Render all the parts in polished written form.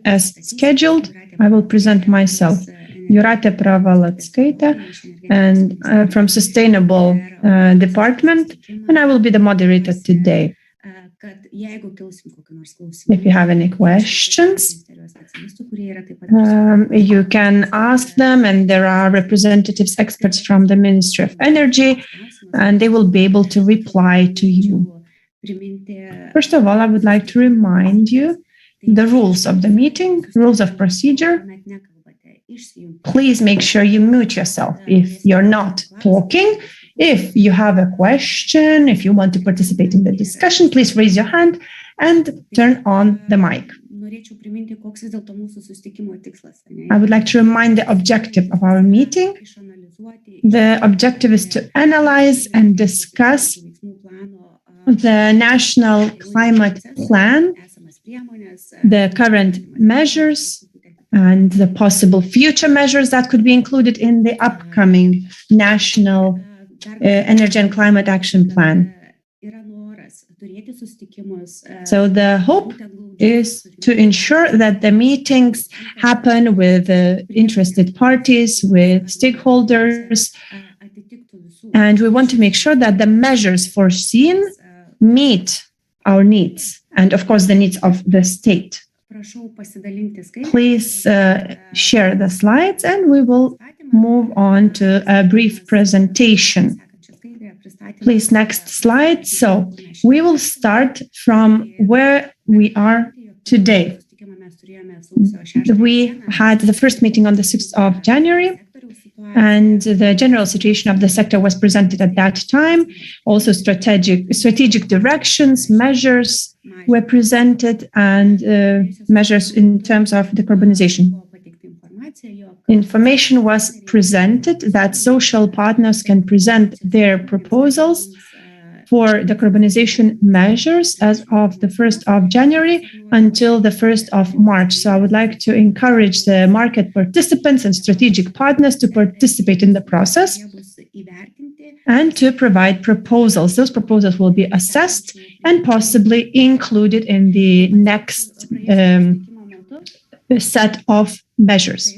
as scheduled, I will present myself, Jūratė Pravalackaitė, and from Sustainable Department, and I will be the moderator today. If you have any questions, you can ask them, and there are representatives, experts from the Ministry of Energy, and they will be able to reply to you. First of all, I would like to remind you the rules of the meeting, rules of procedure. Please make sure you mute yourself if you're not talking. If you have a question, if you want to participate in the discussion, please raise your hand and turn on the mic. I would like to remind the objective of our meeting. The objective is to analyze and discuss the National Climate Plan, the current measures, and the possible future measures that could be included in the upcoming National Energy and Climate Action Plan. So the hope is to ensure that the meetings happen with interested parties, with stakeholders, and we want to make sure that the measures foreseen meet our needs and, of course, the needs of the state. Please share the slides, and we will move on to a brief presentation. Please, next slide. So we will start from where we are today. We had the first meeting on the 6th of January, and the general situation of the sector was presented at that time. Also, strategic directions, measures were presented, and measures in terms of decarbonization. Information was presented that social partners can present their proposals for decarbonization measures as of the 1st of January until the 1st of March. So I would like to encourage the market participants and strategic partners to participate in the process and to provide proposals. Those proposals will be assessed and possibly included in the next set of measures.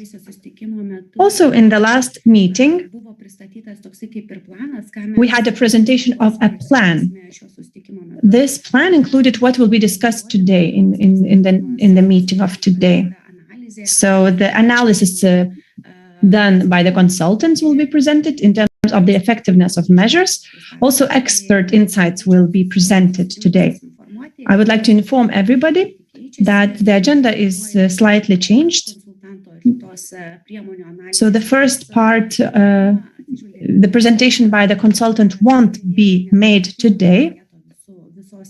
Also, in the last meeting, we had a presentation of a plan. This plan included what will be discussed today in the meeting of today. So the analysis done by the consultants will be presented in terms of the effectiveness of measures. Also, expert insights will be presented today. I would like to inform everybody that the agenda is slightly changed. So the first part, the presentation by the consultant won't be made today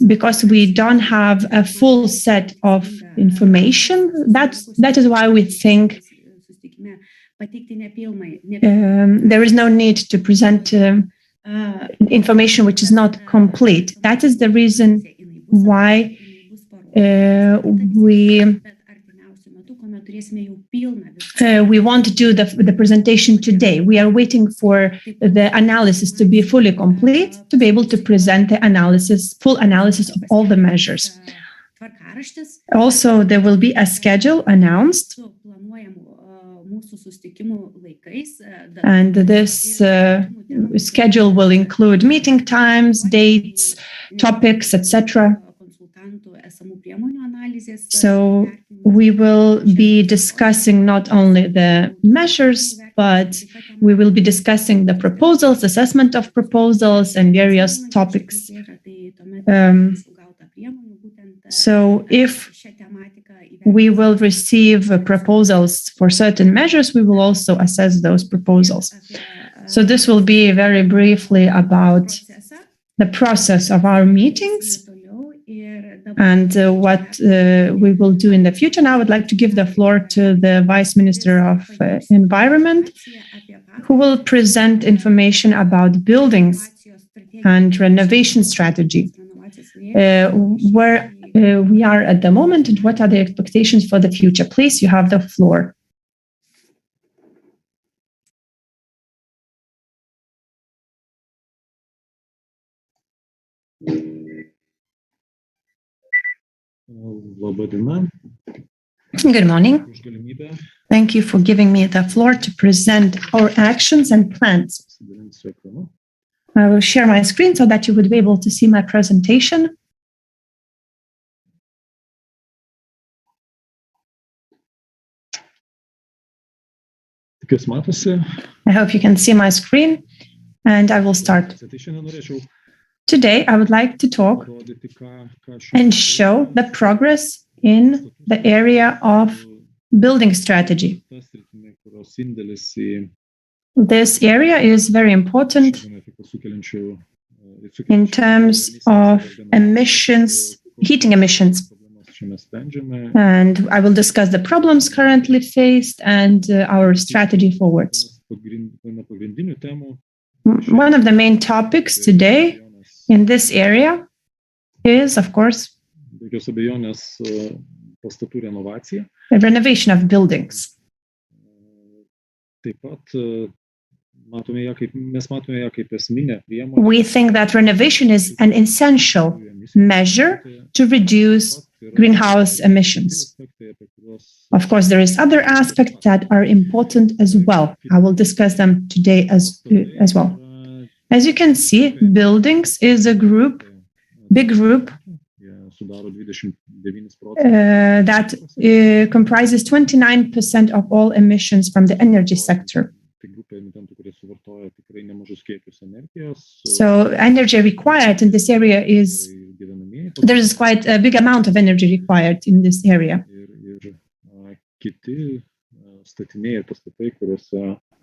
because we don't have a full set of information. That is why we think there is no need to present information which is not complete. That is the reason why we won't do the presentation today. We are waiting for the analysis to be fully complete to be able to present the full analysis of all the measures. Also, there will be a schedule announced, and this schedule will include meeting times, dates, topics, etc. So we will be discussing not only the measures, but we will be discussing the proposals, assessment of proposals, and various topics. So if we will receive proposals for certain measures, we will also assess those proposals. So this will be very briefly about the process of our meetings and what we will do in the future. Now I would like to give the floor to the Vice Minister of Environment, who will present information about buildings and renovation strategy, where we are at the moment and what are the expectations for the future. Please, you have the floor. Good morning. Thank you for giving me the floor to present our actions and plans. I will share my screen so that you would be able to see my presentation. I hope you can see my screen, and I will start. Today, I would like to talk and show the progress in the area of building strategy. This area is very important in terms of emissions, heating emissions. And I will discuss the problems currently faced and our strategy forwards. One of the main topics today in this area is, of course, the renovation of buildings. We think that renovation is an essential measure to reduce greenhouse emissions. Of course, there is other aspects that are important as well. I will discuss them today as well. As you can see, buildings is a big group that comprises 29% of all emissions from the energy sector. So energy required in this area there is quite a big amount of energy required in this area.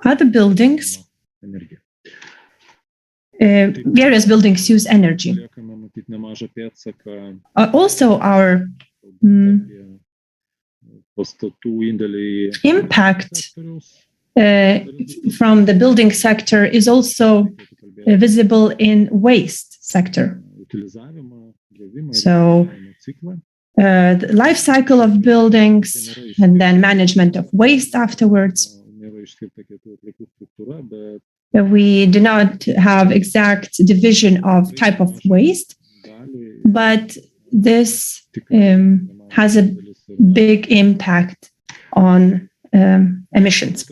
Other buildings, various buildings use energy. Also, our impact from the building sector is also visible in waste sector. So the life cycle of buildings and then management of waste afterwards. We do not have exact division of type of waste, but this has a big impact on emissions.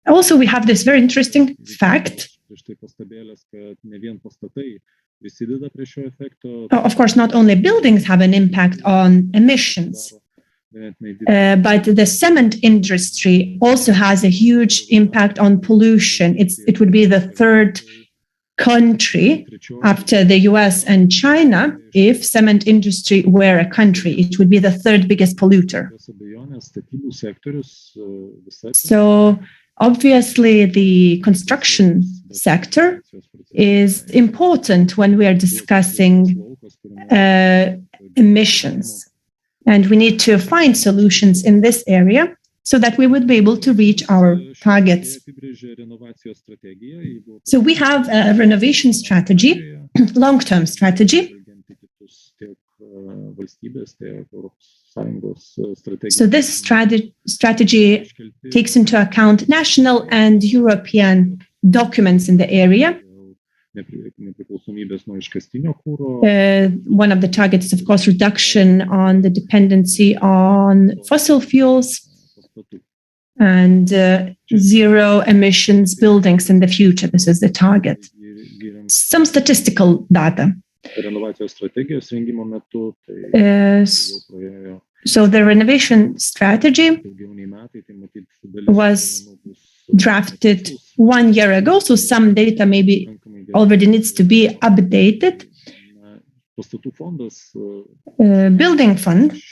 Also, we have this very interesting fact. Of course, not only buildings have an impact on emissions, but the cement industry also has a huge impact on pollution. It would be the third country after the US and China. If cement industry were a country, it would be the third biggest polluter. So obviously the construction sector is important when we are discussing emissions. And we need to find solutions in this area so that we would be able to reach our targets. So we have a renovation strategy, long-term strategy. So this strategy takes into account national and European documents in the area. One of the targets is, of course, reduction on the dependency on fossil fuels and zero emissions buildings in the future. This is the target. Some statistical data. So the renovation strategy was drafted 1 year ago, so some data maybe already needs to be updated. Building fund.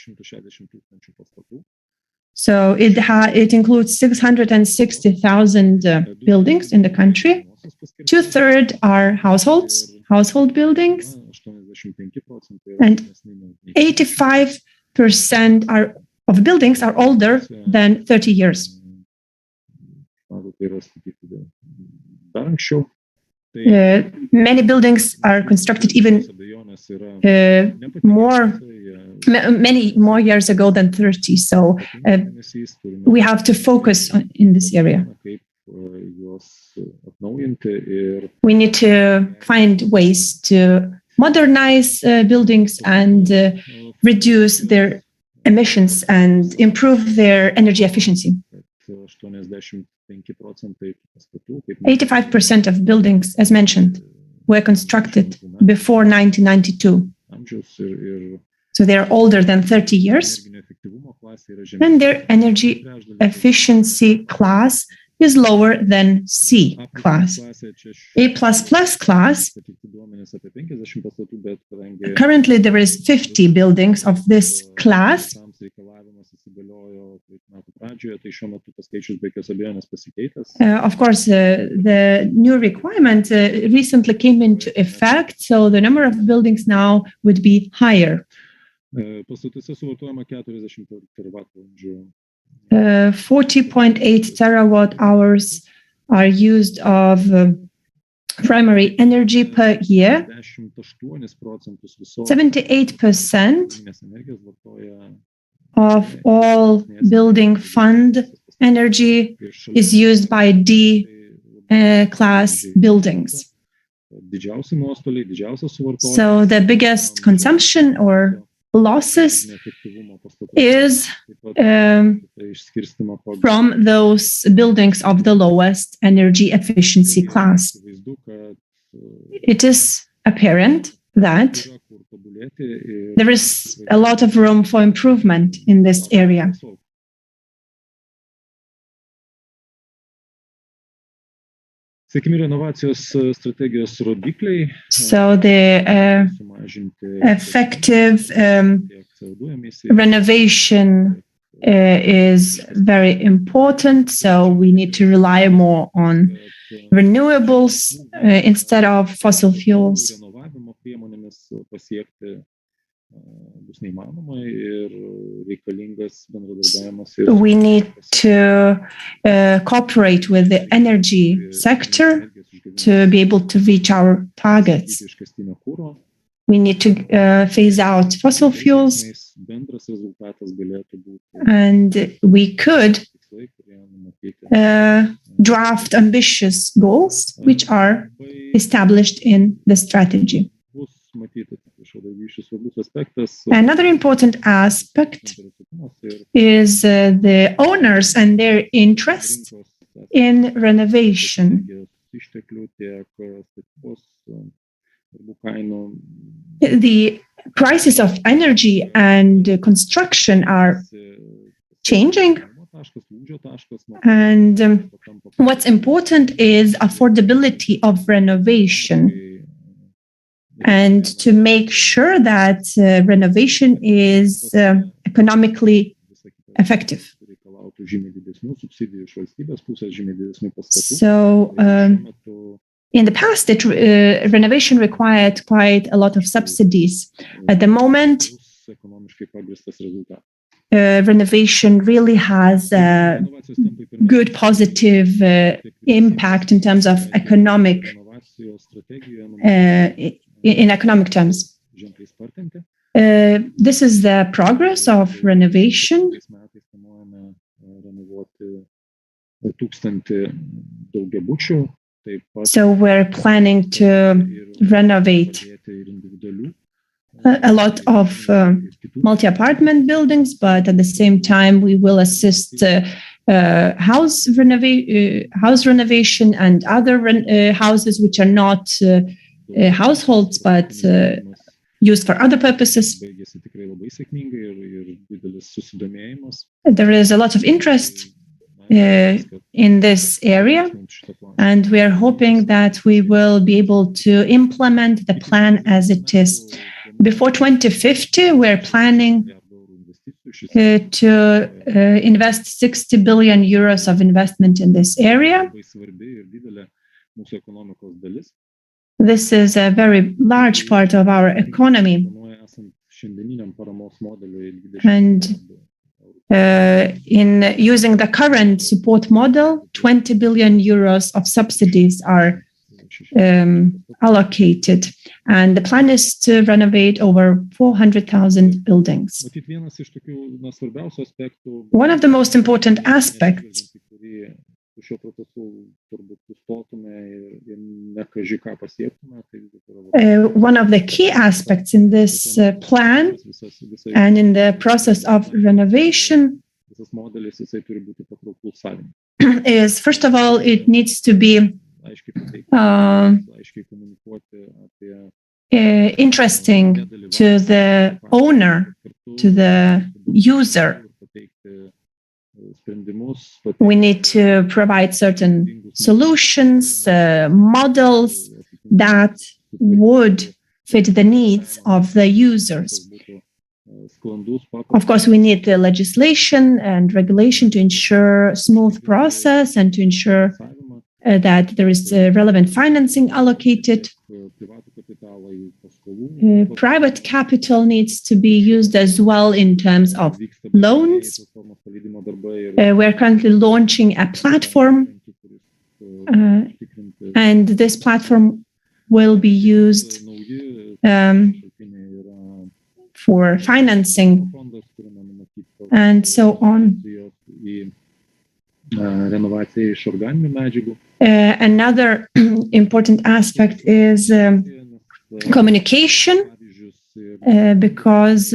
So it includes 660,000 buildings in the country. 2/3 are household buildings, and 85% of buildings are older than 30 years. Many buildings are constructed even many more years ago than 30. So we have to focus in this area. We need to find ways to modernize buildings and reduce their emissions and improve their energy efficiency. 85% of buildings, as mentioned, were constructed before 1992. So they're older than 30 years. And their energy efficiency class is lower than C class. A++ class, currently there is 50 buildings of this class. Of course, the new requirement recently came into effect, so the number of buildings now would be higher. 40.8 terawatt hours are used of primary energy per year. 78% of all building fund energy is used by D class buildings. So the biggest consumption or losses is from those buildings of the lowest energy efficiency class. It is apparent that there is a lot of room for improvement in this area. So the effective renovation is very important. So we need to rely more on renewables instead of fossil fuels. We need to cooperate with the energy sector to be able to reach our targets. We need to phase out fossil fuels, and we could draft ambitious goals which are established in the strategy. Another important aspect is the owners and their interest in renovation. The prices of energy and construction are changing. And what's important is affordability of renovation, and to make sure that renovation is economically effective. So in the past, renovation required quite a lot of subsidies. At the moment, renovation really has a good positive impact in terms of economic in economic terms. This is the progress of renovation. So we're planning to renovate a lot of multi-apartment buildings, but at the same time, we will assist house renovation and other houses which are not households, but used for other purposes. There is a lot of interest in this area, and we are hoping that we will be able to implement the plan as it is. Before 2050, we're planning to invest 60 billion euros of investment in this area. This is a very large part of our economy. And in using the current support model, 20 billion euros of subsidies are allocated. And the plan is to renovate over 400,000 buildings. One of the most important aspects šiuo procesu turbūt sustotume ir nekaži ką pasiektume, tai vis dėlto one of the key aspects in this plan and in the process of renovation visas modelis jisai turi būti patrauklus savininkui. is, first of all, it needs to be Aiškiai pateikti, aiškiai komunikuoti apie interesting to the owner, to the user. pateikti sprendimus, We need to provide certain solutions, models that would fit the needs of the users. sklandus, Of course, we need the legislation and regulation to ensure smooth process and to ensure paprastą that there is relevant financing allocated. privatų kapitalą į paskolų. Private capital needs to be used as well in terms of Vyksta loans. platformos paleidymo darbai ir We're currently launching a platform, užtikrinti and this platform will be used nauji šaltiniai yra for financing fondas, kuriame numatyta and so on. į renovaciją iš organinių medžiagų. Another important aspect is communication, Pavyzdžius ir because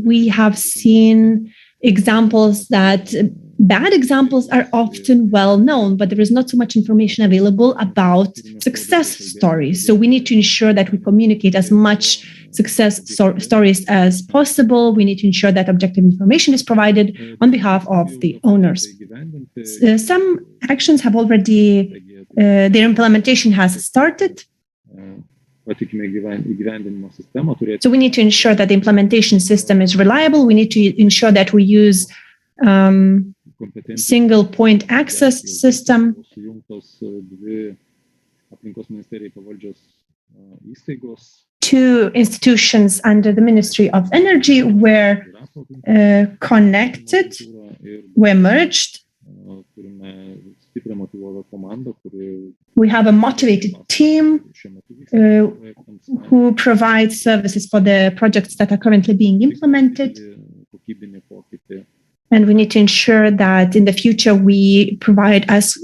we have seen examples that bad examples are often well known, but there is not so much information available about success stories. So we need to ensure that we communicate as much success stories as possible. We need to ensure that objective information is provided on behalf of the owners. įgyvendinti Some actions have already, their implementation has started. patikime įgyvendinimo sistemą, turėti So we need to ensure that the implementation system is reliable. We need to ensure that we use kompetenciją. single point access system. Sujungtos dvi aplinkos ministerijai pavaldžios įstaigos. Two institutions under the Ministry of Energy were connected, were merged. Turime stiprią motyvuotą komandą, kuri We have a motivated team šiuo metu vyksta projektams. who provides services for the projects that are currently being implemented. Kokybinį pokytį. And we need to ensure that in the future we provide as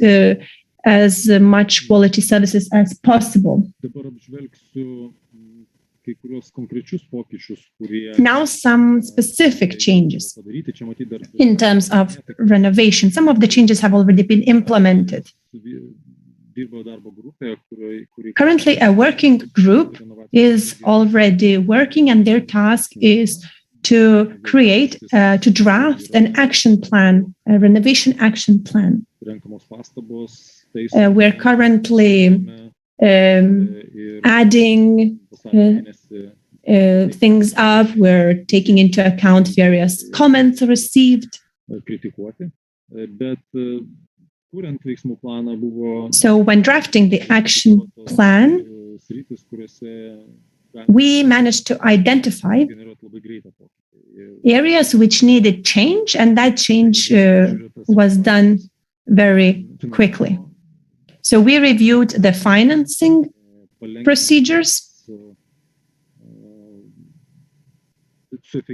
much quality services as possible. Dabar apžvelgsiu kai kurios konkrečius pokyčius, kurie Now some specific changes padaryti. Čia matyti dar in terms of renovation. Some of the changes have already been implemented. dirbo darbo grupė, kuri Currently, a working group is already working, and their task is to create, to draft an action plan, a renovation action plan. renkamos pastabos, We're currently adding things up. We're taking into account various comments received. kritikuoti, bet kuriant veiksmų planą buvo So when drafting the action plan, sritis, kuriuose we managed to identify generuoti labai greitą pokytį. areas which needed change, and that change was done very quickly. So we reviewed the financing procedures.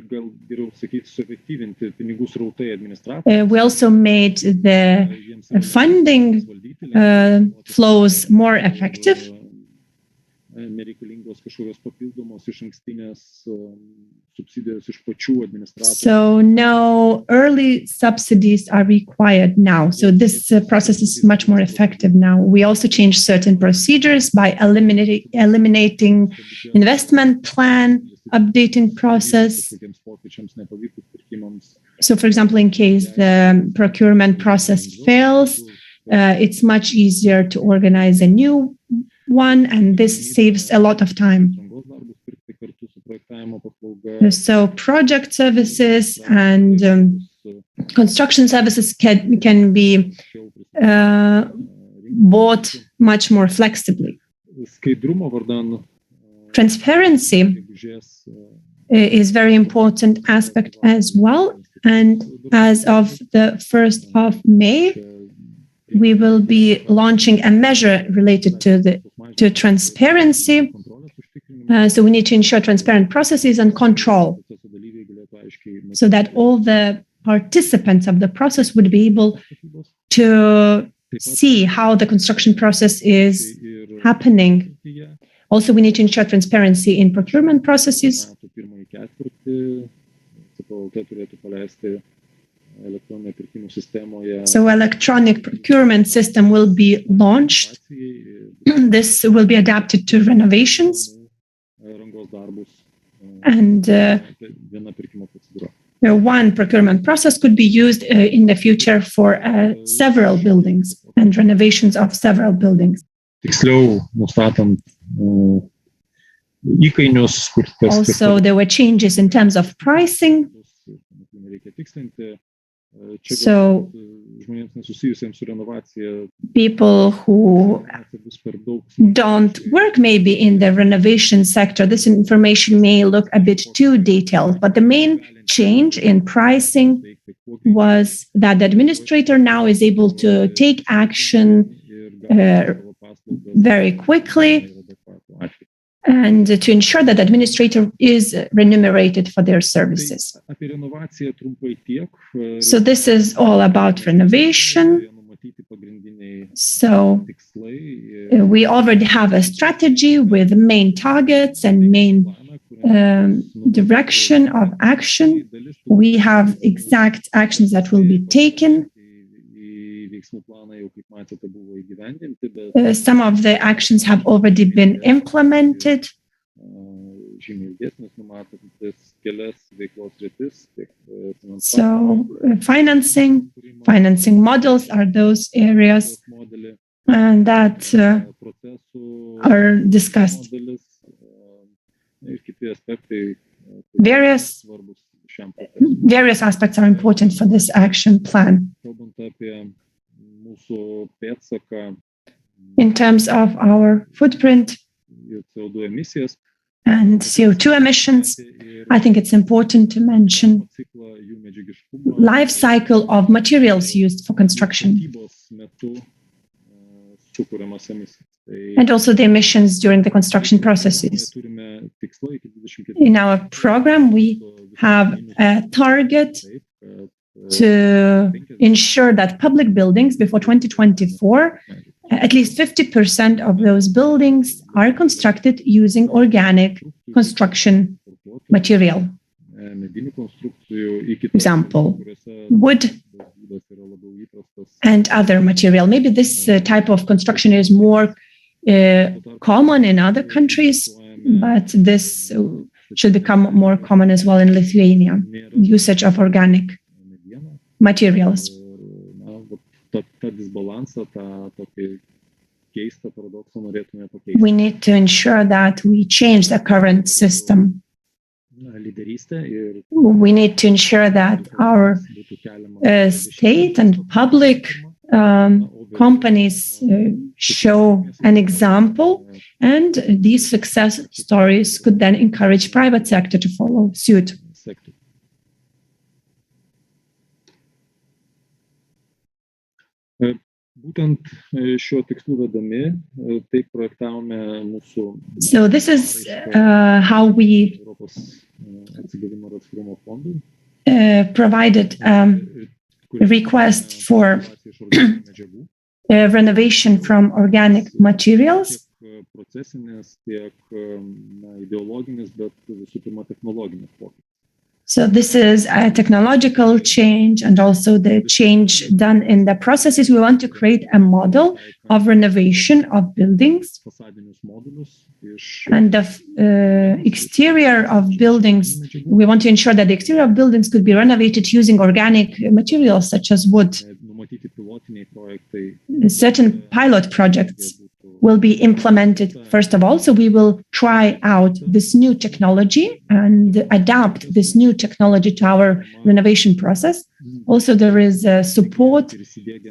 Gal geriau sakyti, suefektyvinti pinigų srautai administracijai. We also made the funding flows more effective. Nereikalingos kažkokios papildomos išankstinės subsidijos iš pačių administracijų. So no early subsidies are required now. So this process is much more effective now. We also changed certain procedures by eliminating investment plan, updating process. Tokiems pokyčiams nepavykus pirkimams. So for example, in case the procurement process fails, it's much easier to organize a new one, and this saves a lot of time. Aprangos darbus pirkti kartu su projektavimo paslauga. So project services and construction services can be bought much more flexibly. Skaidrumo vardan Transparency gegužės is very important aspect as well. And as of the 1st of May, we will be launching a measure related to transparency. So we need to ensure transparent processes and control, so that all the participants of the process would be able to see how the construction process is happening. Also, we need to ensure transparency in procurement processes. So electronic procurement system will be launched. This will be adapted to renovations. And one procurement process could be used in the future for several buildings and renovations of several buildings. Also, there were changes in terms of pricing. So people who don't work maybe in the renovation sector, this information may look a bit too detailed, but the main change in pricing was that the administrator now is able to take action very quickly and to ensure that the administrator is remunerated for their services. So this is all about renovation. So we already have a strategy with main targets and main direction of action. We have exact actions that will be taken. Some of the actions have already been implemented. So financing models are those areas and that are discussed. Various aspects are important for this action plan. In terms of our footprint and CO2 emissions, I think it's important to mention life cycle of materials used for construction and also the emissions during the construction processes. In our program, we have a target to ensure that public buildings before 2024, at least 50% of those buildings are constructed using organic construction material. Example, wood and other material. Maybe this type of construction is more common in other countries, but this should become more common as well in Lithuania, usage of organic materials. We need to ensure that we change the current system. We need to ensure that our state and public companies show an example, and these success stories could then encourage private sector to follow suit. So this is how we provided request for renovation from organic materials. So this is a technological change and also the change done in the processes. We want to create a model of renovation of buildings and the exterior of buildings. We want to ensure that the exterior of buildings could be renovated using organic materials such as wood. Certain pilot projects will be implemented first of all. So we will try out this new technology and adapt this new technology to our renovation process. Also, there is support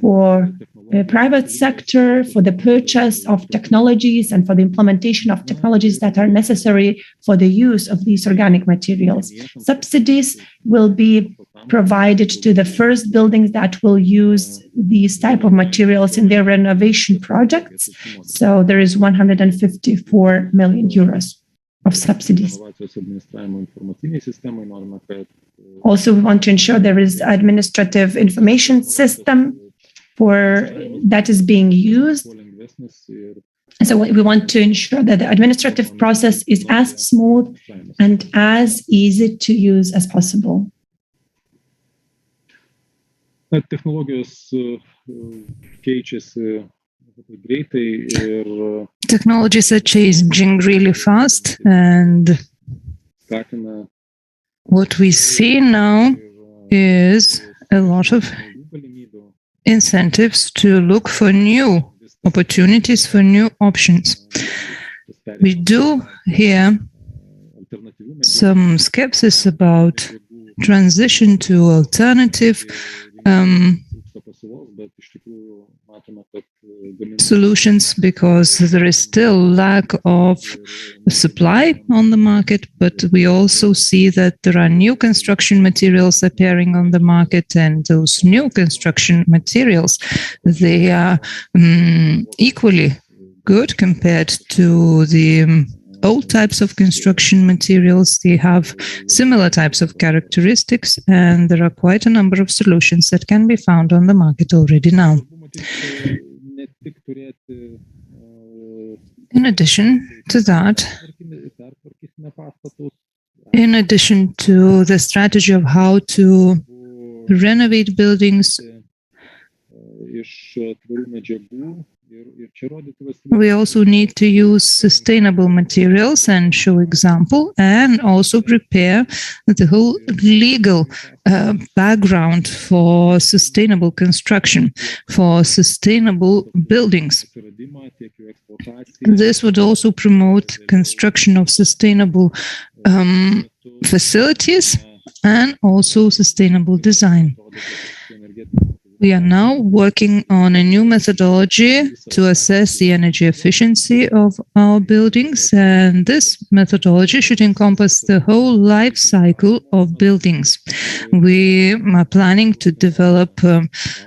for the private sector for the purchase of technologies and for the implementation of technologies that are necessary for the use of these organic materials. Subsidies will be provided to the first buildings that will use these type of materials in their renovation projects. So there is 154 million euros of subsidies. Also, we want to ensure there is administrative information system that is being used. So we want to ensure that the administrative process is as smooth and as easy to use as possible. Technologies are changing really fast, and what we see now is a lot of incentives to look for new opportunities, for new options. We do hear some skepsis about transition to alternative solutions because there is still lack of supply on the market, but we also see that there are new construction materials appearing on the market, and those new construction materials, they are equally good compared to the old types of construction materials. They have similar types of characteristics, and there are quite a number of solutions that can be found on the market already now. In addition to that, in addition to the strategy of how to renovate buildings, we also need to use sustainable materials and show example, and also prepare the whole legal background for sustainable construction, for sustainable buildings. This would also promote construction of sustainable facilities and also sustainable design. We are now working on a new methodology to assess the energy efficiency of our buildings, and this methodology should encompass the whole life cycle of buildings. We are planning to develop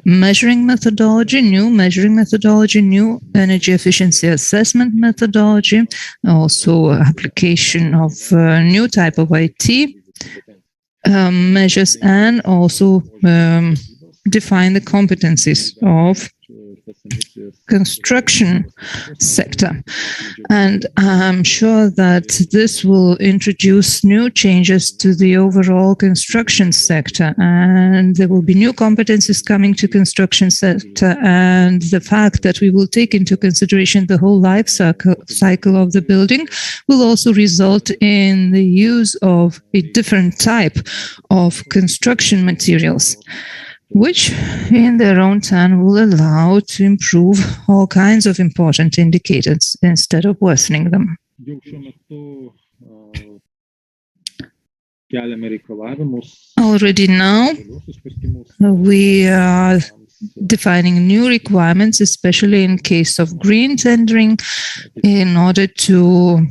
measuring methodology, new energy efficiency assessment methodology, also application of new type of IT measures, and also define the competencies of construction sector. And I'm sure that this will introduce new changes to the overall construction sector, and there will be new competencies coming to construction sector, and the fact that we will take into consideration the whole life cycle of the building will also result in the use of a different type of construction materials, which in their own turn will allow to improve all kinds of important indicators instead of worsening them. Already now, we are defining new requirements, especially in case of green tendering, in order to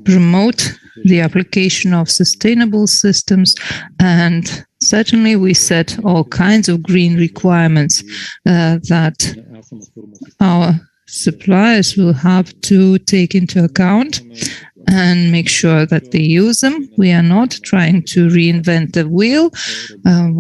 promote the application of sustainable systems, and certainly we set all kinds of green requirements that our suppliers will have to take into account and make sure that they use them. We are not trying to reinvent the wheel.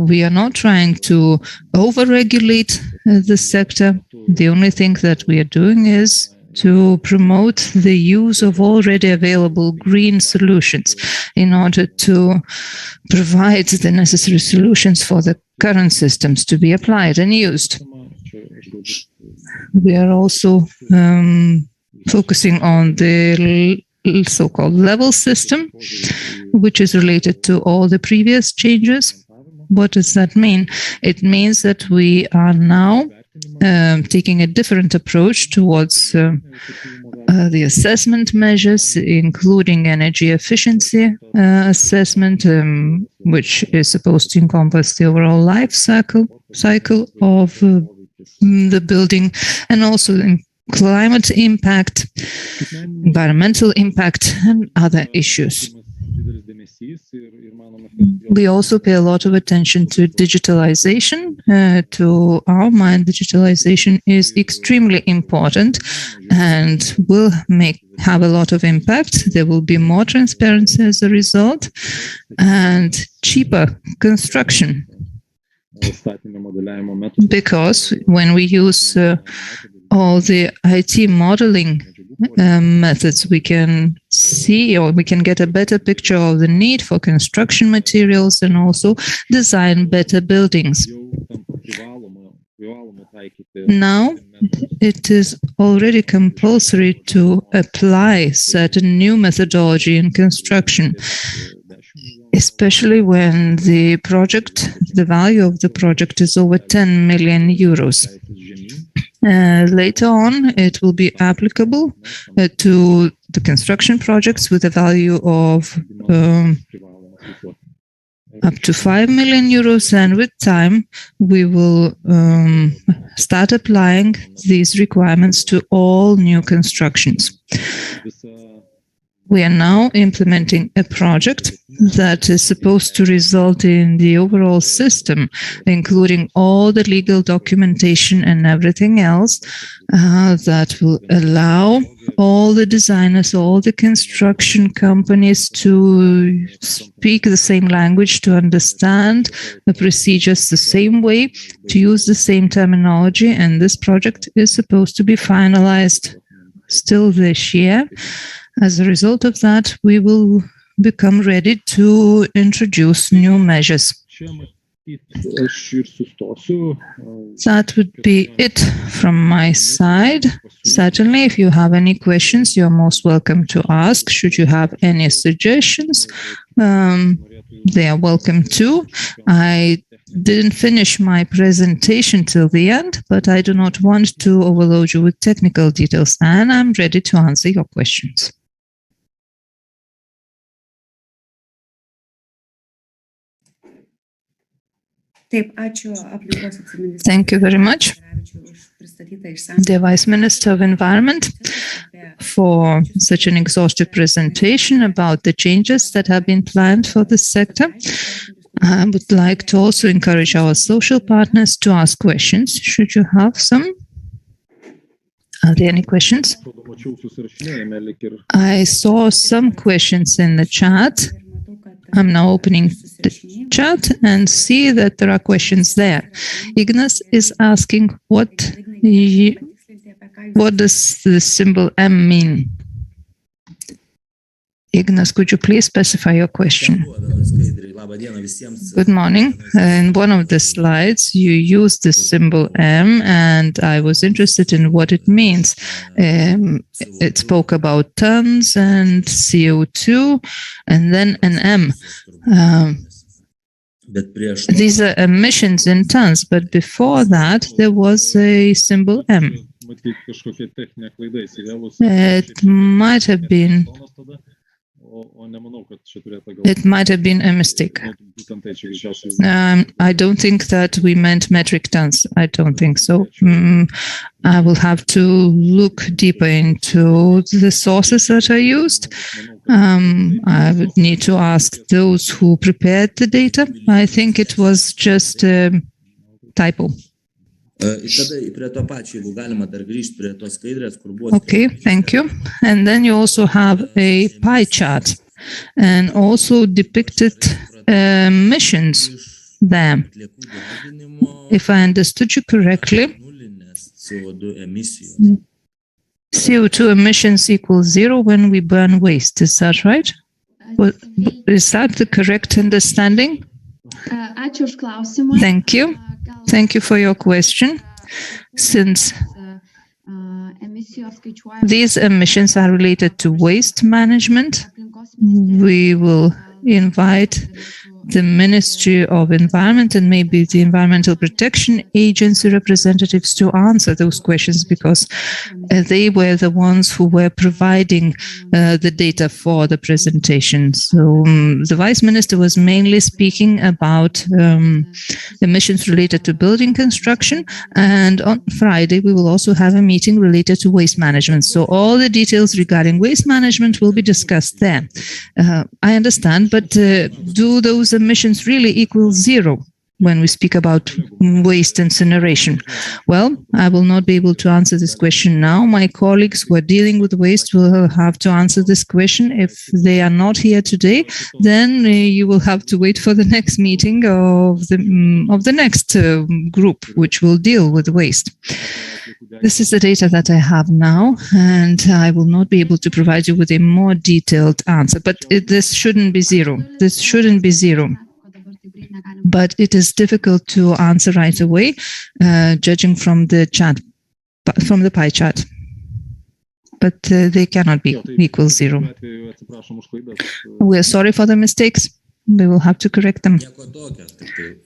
We are not trying to overregulate the sector. The only thing that we are doing is to promote the use of already available green solutions in order to provide the necessary solutions for the current systems to be applied and used. We are also focusing on the so-called level system, which is related to all the previous changes. What does that mean? It means that we are now taking a different approach towards the assessment measures, including energy efficiency assessment, which is supposed to encompass the overall life cycle of the building, and also climate impact, environmental impact, and other issues. We also pay a lot of attention to digitalization. To our mind, digitalization is extremely important and will have a lot of impact. There will be more transparency as a result, and cheaper construction because when we use all the IT modeling methods, we can see, or we can get a better picture of the need for construction materials and also design better buildings. Now, it is already compulsory to apply certain new methodology in construction, especially when the value of the project is over 10 million euros. Later on, it will be applicable to the construction projects with a value of up to 5 million euros, and with time, we will start applying these requirements to all new constructions. We are now implementing a project that is supposed to result in the overall system, including all the legal documentation and everything else that will allow all the designers, all the construction companies to speak the same language, to understand the procedures the same way, to use the same terminology. And this project is supposed to be finalized still this year. As a result of that, we will become ready to introduce new measures. That would be it from my side. Certainly, if you have any questions, you're most welcome to ask. Should you have any suggestions, they are welcome too. I didn't finish my presentation till the end, but I do not want to overload you with technical details, and I'm ready to answer your questions. Thank you very much, the Vice Minister of Environment, for such an exhaustive presentation about the changes that have been planned for this sector. I would like to also encourage our social partners to ask questions. Should you have some? Are there any questions? I saw some questions in the chat. I'm now opening the chat and see that there are questions there. Ignas is asking, what does the symbol M mean? Ignas, could you please specify your question? Good morning. In one of the slides, you used the symbol M, and I was interested in what it means. It spoke about tons and CO2, and then an M. These are emissions in tons, but before that, there was a symbol M. It might have been a mistake. I don't think that we meant metric tons. I don't think so. I will have to look deeper into the sources that are used. I would need to ask those who prepared the data. I think it was just a typo. Okay, thank you. And then you also have a pie chart and also depicted emissions there. If I understood you correctly, CO2 emissions equals 0 when we burn waste. Is that right? Is that the correct understanding? Thank you. Thank you for your question. Since these emissions are related to waste management, we will invite the Ministry of Environment and maybe the Environmental Protection Agency representatives to answer those questions, because they were the ones who were providing the data for the presentation. So the Vice Minister was mainly speaking about emissions related to building construction, and on Friday we will also have a meeting related to waste management. So all the details regarding waste management will be discussed there. I understand, but do those emissions really equal 0 when we speak about waste incineration? Well, I will not be able to answer this question now. My colleagues who are dealing with waste will have to answer this question. If they are not here today, then you will have to wait for the next meeting of the next group, which will deal with waste. This is the data that I have now, and I will not be able to provide you with a more detailed answer. But this shouldn't be zero. This shouldn't be zero. But it is difficult to answer right away, judging from the chat, from the pie chart. But they cannot be equal zero. We are sorry for the mistakes. We will have to correct them.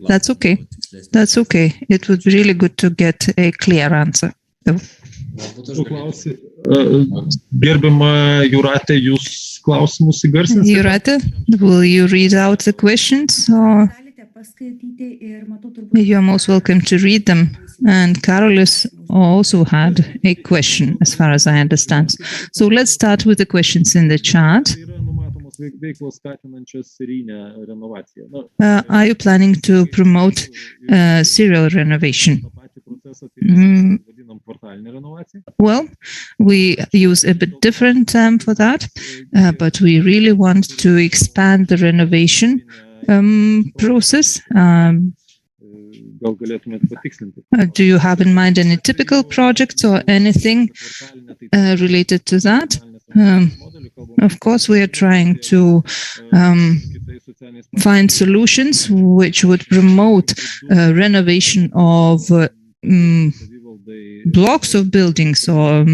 That's okay. That's okay. It would be really good to get a clear answer. Gerbiama Jūratė, jūs klausimus įgarsinsite? Jūratė, will you read out the questions? Or you're most welcome to read them. And Karolis also had a question, as far as I understand. So let's start with the questions in the chat. Are you planning to promote serial renovation? Well, we use a bit different term for that, but we really want to expand the renovation process. Do you have in mind any typical projects or anything related to that? Of course, we are trying to find solutions which would promote renovation of blocks of buildings or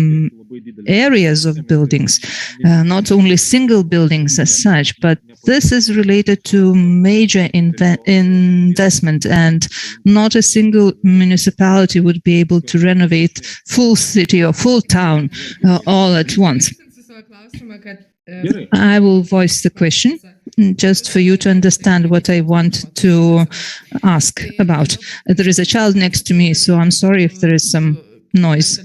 areas of buildings, not only single buildings as such, but this is related to major investment, and not a single municipality would be able to renovate full city or full town all at once. I will voice the question just for you to understand what I want to ask about. There is a child next to me, so I'm sorry if there is some noise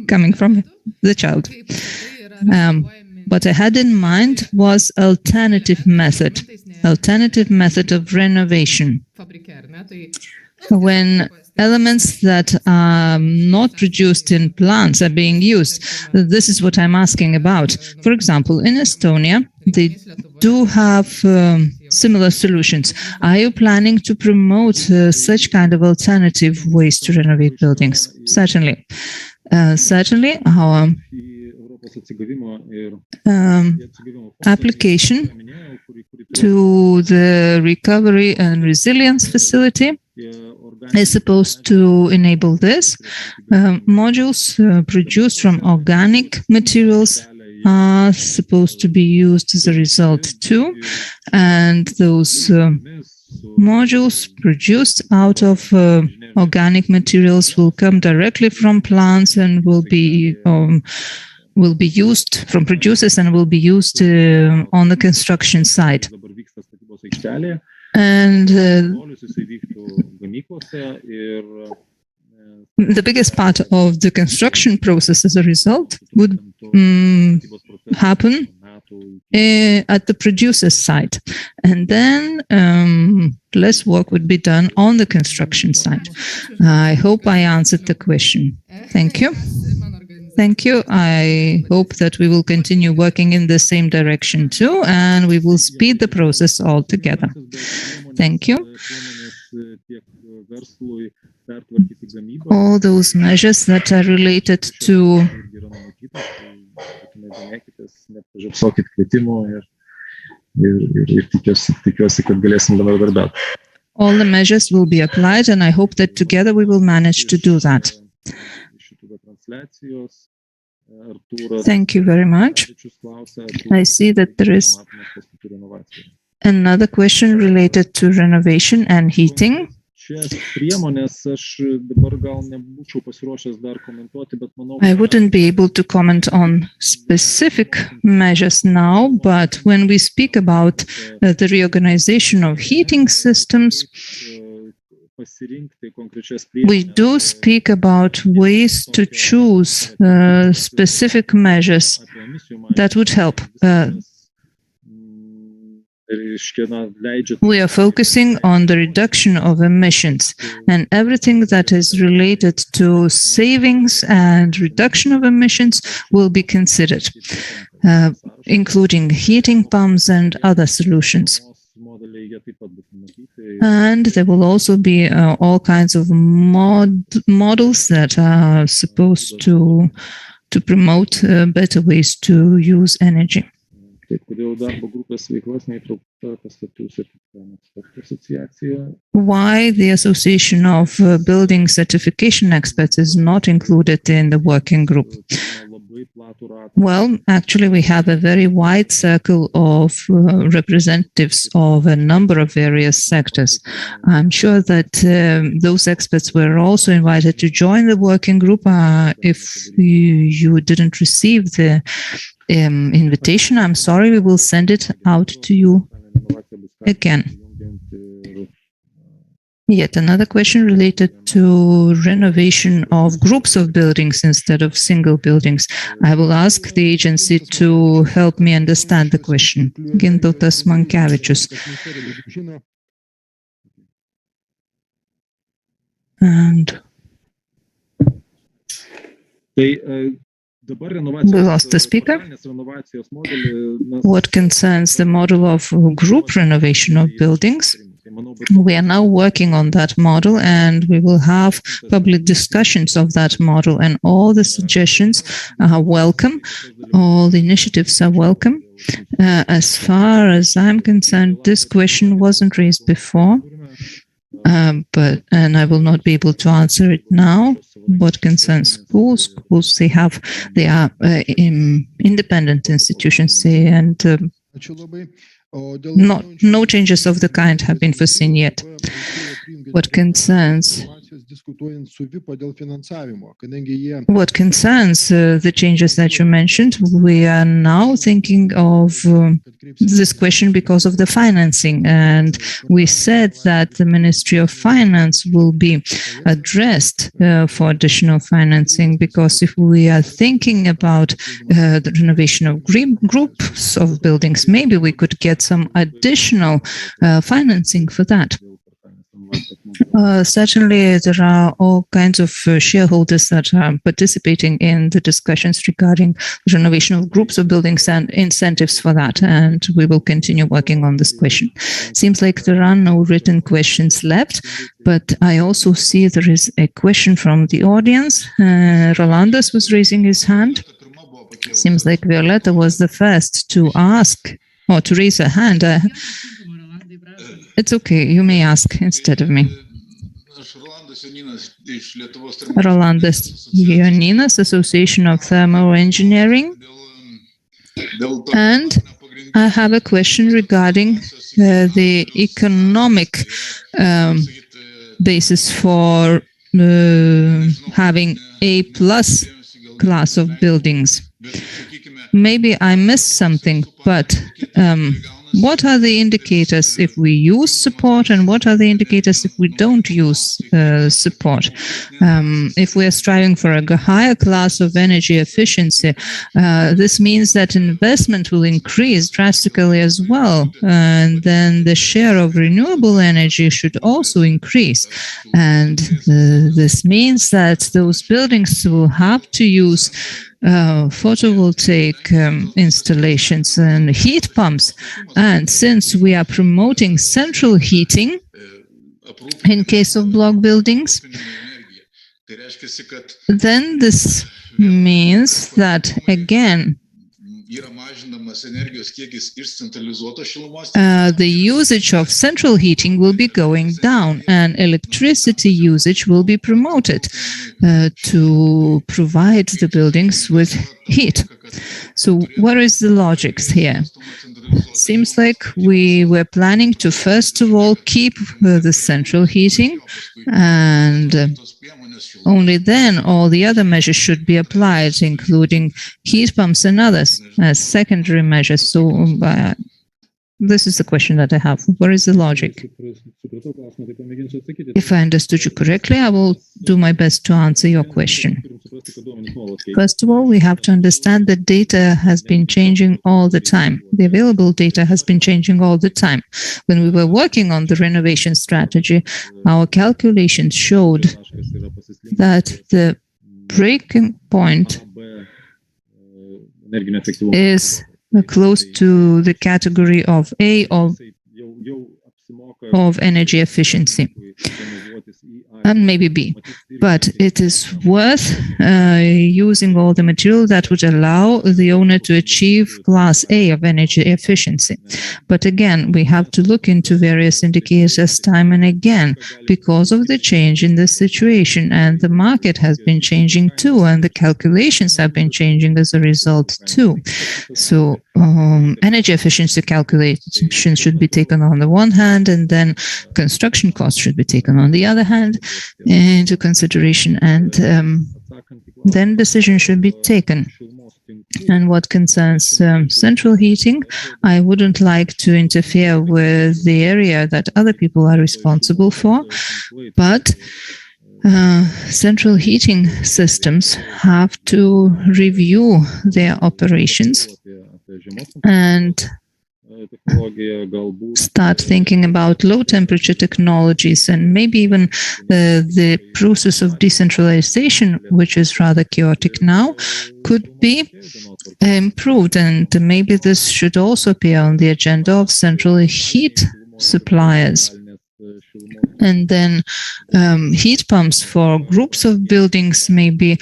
coming from the child. What I had in mind was alternative method of renovation. When elements that are not produced in plants are being used, this is what I'm asking about. For example, in Estonia, they do have similar solutions. Are you planning to promote such kind of alternative ways to renovate buildings? Certainly. Certainly, our application to the Recovery and Resilience Facility is supposed to enable this. Modules produced from organic materials are supposed to be used as a result too, and those modules produced out of organic materials will come directly from plants and will be used from producers and will be used on the construction site. And the biggest part of the construction process as a result would happen at the producer's site. And then less work would be done on the construction site. I hope I answered the question. Thank you. Thank you. I hope that we will continue working in the same direction too, and we will speed the process all together. Thank you. All those measures that are related to all the measures will be applied, and I hope that together we will manage to do that. Thank you very much. I see that there is another question related to renovation and heating. I wouldn't be able to comment on specific measures now, but when we speak about the reorganization of heating systems, we do speak about ways to choose specific measures that would help. We are focusing on the reduction of emissions, and everything that is related to savings and reduction of emissions will be considered, including heating pumps and other solutions. And there will also be all kinds of models that are supposed to promote better ways to use energy. Why the Association of Building Certification Experts is not included in the working group? Well, actually, we have a very wide circle of representatives of a number of various sectors. I'm sure that those experts were also invited to join the working group. If you didn't receive the invitation, I'm sorry, we will send it out to you again. Yet another question related to renovation of groups of buildings instead of single buildings. I will ask the agency to help me understand the question. Gintautas Mankevičius. And we lost the speaker. What concerns the model of group renovation of buildings? We are now working on that model, and we will have public discussions of that model, and all the suggestions are welcome. All the initiatives are welcome. As far as I'm concerned, this question wasn't raised before, and I will not be able to answer it now. What concerns schools, they are independent institutions, and no changes of the kind have been foreseen yet. What concerns the changes that you mentioned, we are now thinking of this question because of the financing, and we said that the Ministry of Finance will be addressed for additional financing, because if we are thinking about the renovation of groups of buildings, maybe we could get some additional financing for that. Certainly, there are all kinds of shareholders that are participating in the discussions regarding the renovation of groups of buildings and incentives for that, and we will continue working on this question. Seems like there are no written questions left, but I also see there is a question from the audience. Rolandas was raising his hand. Seems like Violeta was the first to ask or to raise her hand. It's okay, you may ask instead of me. Rolandas Joninas, Association of Thermal Engineering. And I have a question regarding the economic basis for having A+ class of buildings. Maybe I missed something, but what are the indicators if we use support, and what are the indicators if we don't use support? If we are striving for a higher class of energy efficiency, this means that investment will increase drastically as well, and then the share of renewable energy should also increase. And this means that those buildings will have to use photovoltaic installations and heat pumps. And since we are promoting central heating in case of block buildings, then this means that, again, the usage of central heating will be going down, and electricity usage will be promoted to provide the buildings with heat. So where is the logic here? Seems like we were planning to first of all keep the central heating, and only then all the other measures should be applied, including heat pumps and others as secondary measures. So this is the question that I have. Where is the logic? If I understood you correctly, I will do my best to answer your question. First of all, we have to understand that data has been changing all the time. The available data has been changing all the time. When we were working on the renovation strategy, our calculations showed that the breaking point is close to the category of A of energy efficiency, and maybe B. But it is worth using all the material that would allow the owner to achieve class A of energy efficiency. But again, we have to look into various indicators time and again because of the change in the situation, and the market has been changing too, and the calculations have been changing as a result too. So energy efficiency calculations should be taken on the one hand, and then construction costs should be taken on the other hand into consideration, and then decision should be taken. And what concerns central heating, I wouldn't like to interfere with the area that other people are responsible for, but central heating systems have to review their operations and start thinking about low temperature technologies, and maybe even the process of decentralization, which is rather chaotic now, could be improved. And maybe this should also appear on the agenda of central heat suppliers. And then heat pumps for groups of buildings, maybe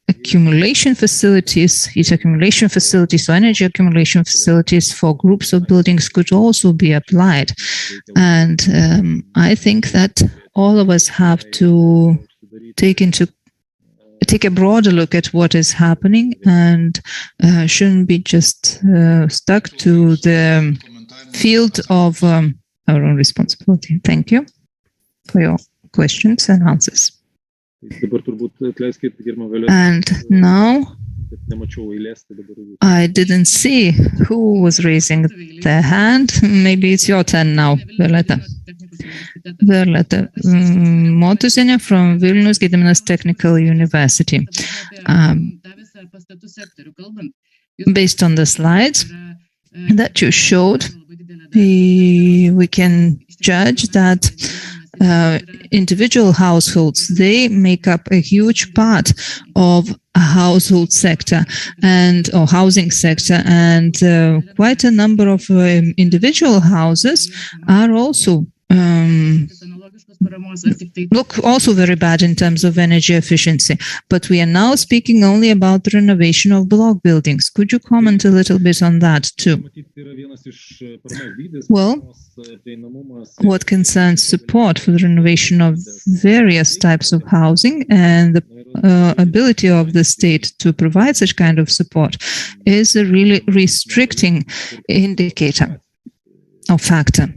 accumulation facilities, heat accumulation facilities, or energy accumulation facilities for groups of buildings could also be applied. And I think that all of us have to take a broader look at what is happening, and shouldn't be just stuck to the field of our own responsibility. Thank you for your questions and answers. And now I didn't see who was raising their hand. Maybe it's your turn now, Violeta. Violeta Motuzienė from Vilnius Gediminas Technical University. Based on the slides that you showed, we can judge that individual households, they make up a huge part of a household sector or housing sector, and quite a number of individual houses are also look also very bad in terms of energy efficiency. But we are now speaking only about the renovation of block buildings. Could you comment a little bit on that too? Well, what concerns support for the renovation of various types of housing and the ability of the state to provide such kind of support is a really restricting indicator or factor.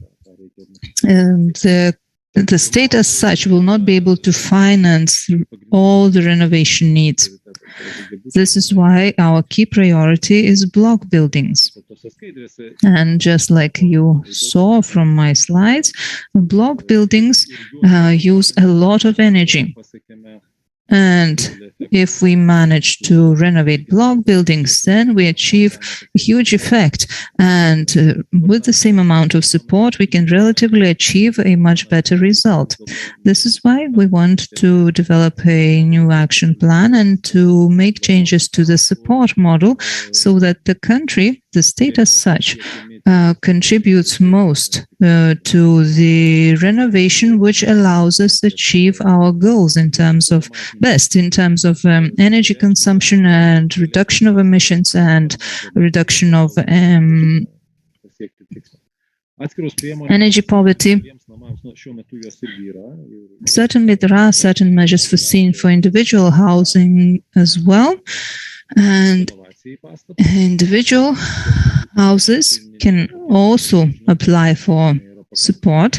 And the state as such will not be able to finance all the renovation needs. This is why our key priority is block buildings. And just like you saw from my slides, block buildings use a lot of energy. And if we manage to renovate block buildings, then we achieve a huge effect. And with the same amount of support, we can relatively achieve a much better result. This is why we want to develop a new action plan and to make changes to the support model so that the country, the state as such, contributes most to the renovation, which allows us to achieve our goals in terms of energy consumption and reduction of emissions and reduction of energy poverty. Certainly, there are certain measures foreseen for individual housing as well, and individual houses can also apply for support.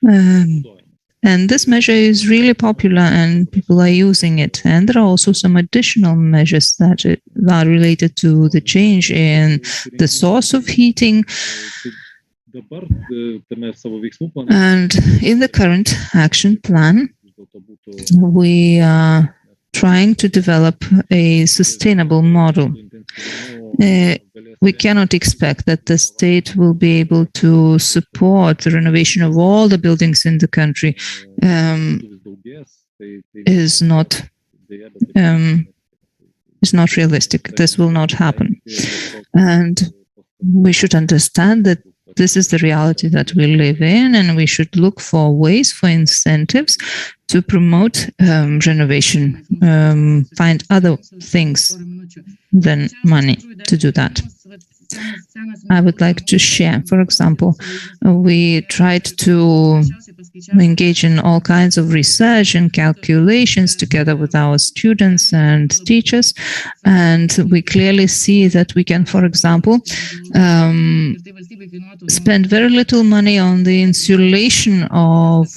And this measure is really popular and people are using it. And there are also some additional measures that are related to the change in the source of heating. And in the current action plan, we are trying to develop a sustainable model. We cannot expect that the state will be able to support the renovation of all the buildings in the country. Is not realistic. This will not happen. And we should understand that this is the reality that we live in, and we should look for ways, for incentives to promote renovation, find other things than money to do that. I would like to share, for example, we tried to engage in all kinds of research and calculations together with our students and teachers, and we clearly see that we can, for example, spend very little money on the insulation of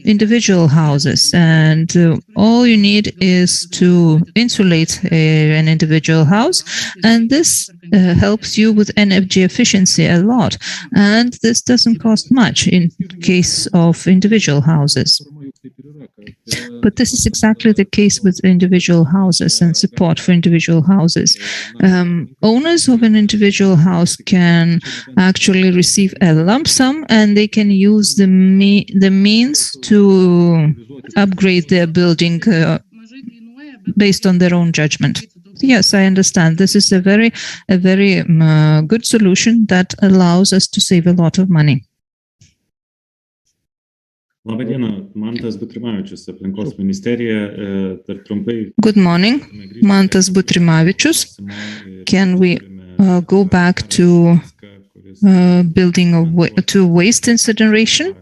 individual houses, and all you need is to insulate an individual house, and this helps you with energy efficiency a lot, and this doesn't cost much in case of individual houses. But this is exactly the case with individual houses and support for individual houses. Owners of an individual house can actually receive a lump sum, and they can use the means to upgrade their building based on their own judgment. Yes, I understand. This is a very good solution that allows us to save a lot of money. Good morning, Mantas Butrimavičius. Can we go back to building to waste incineration?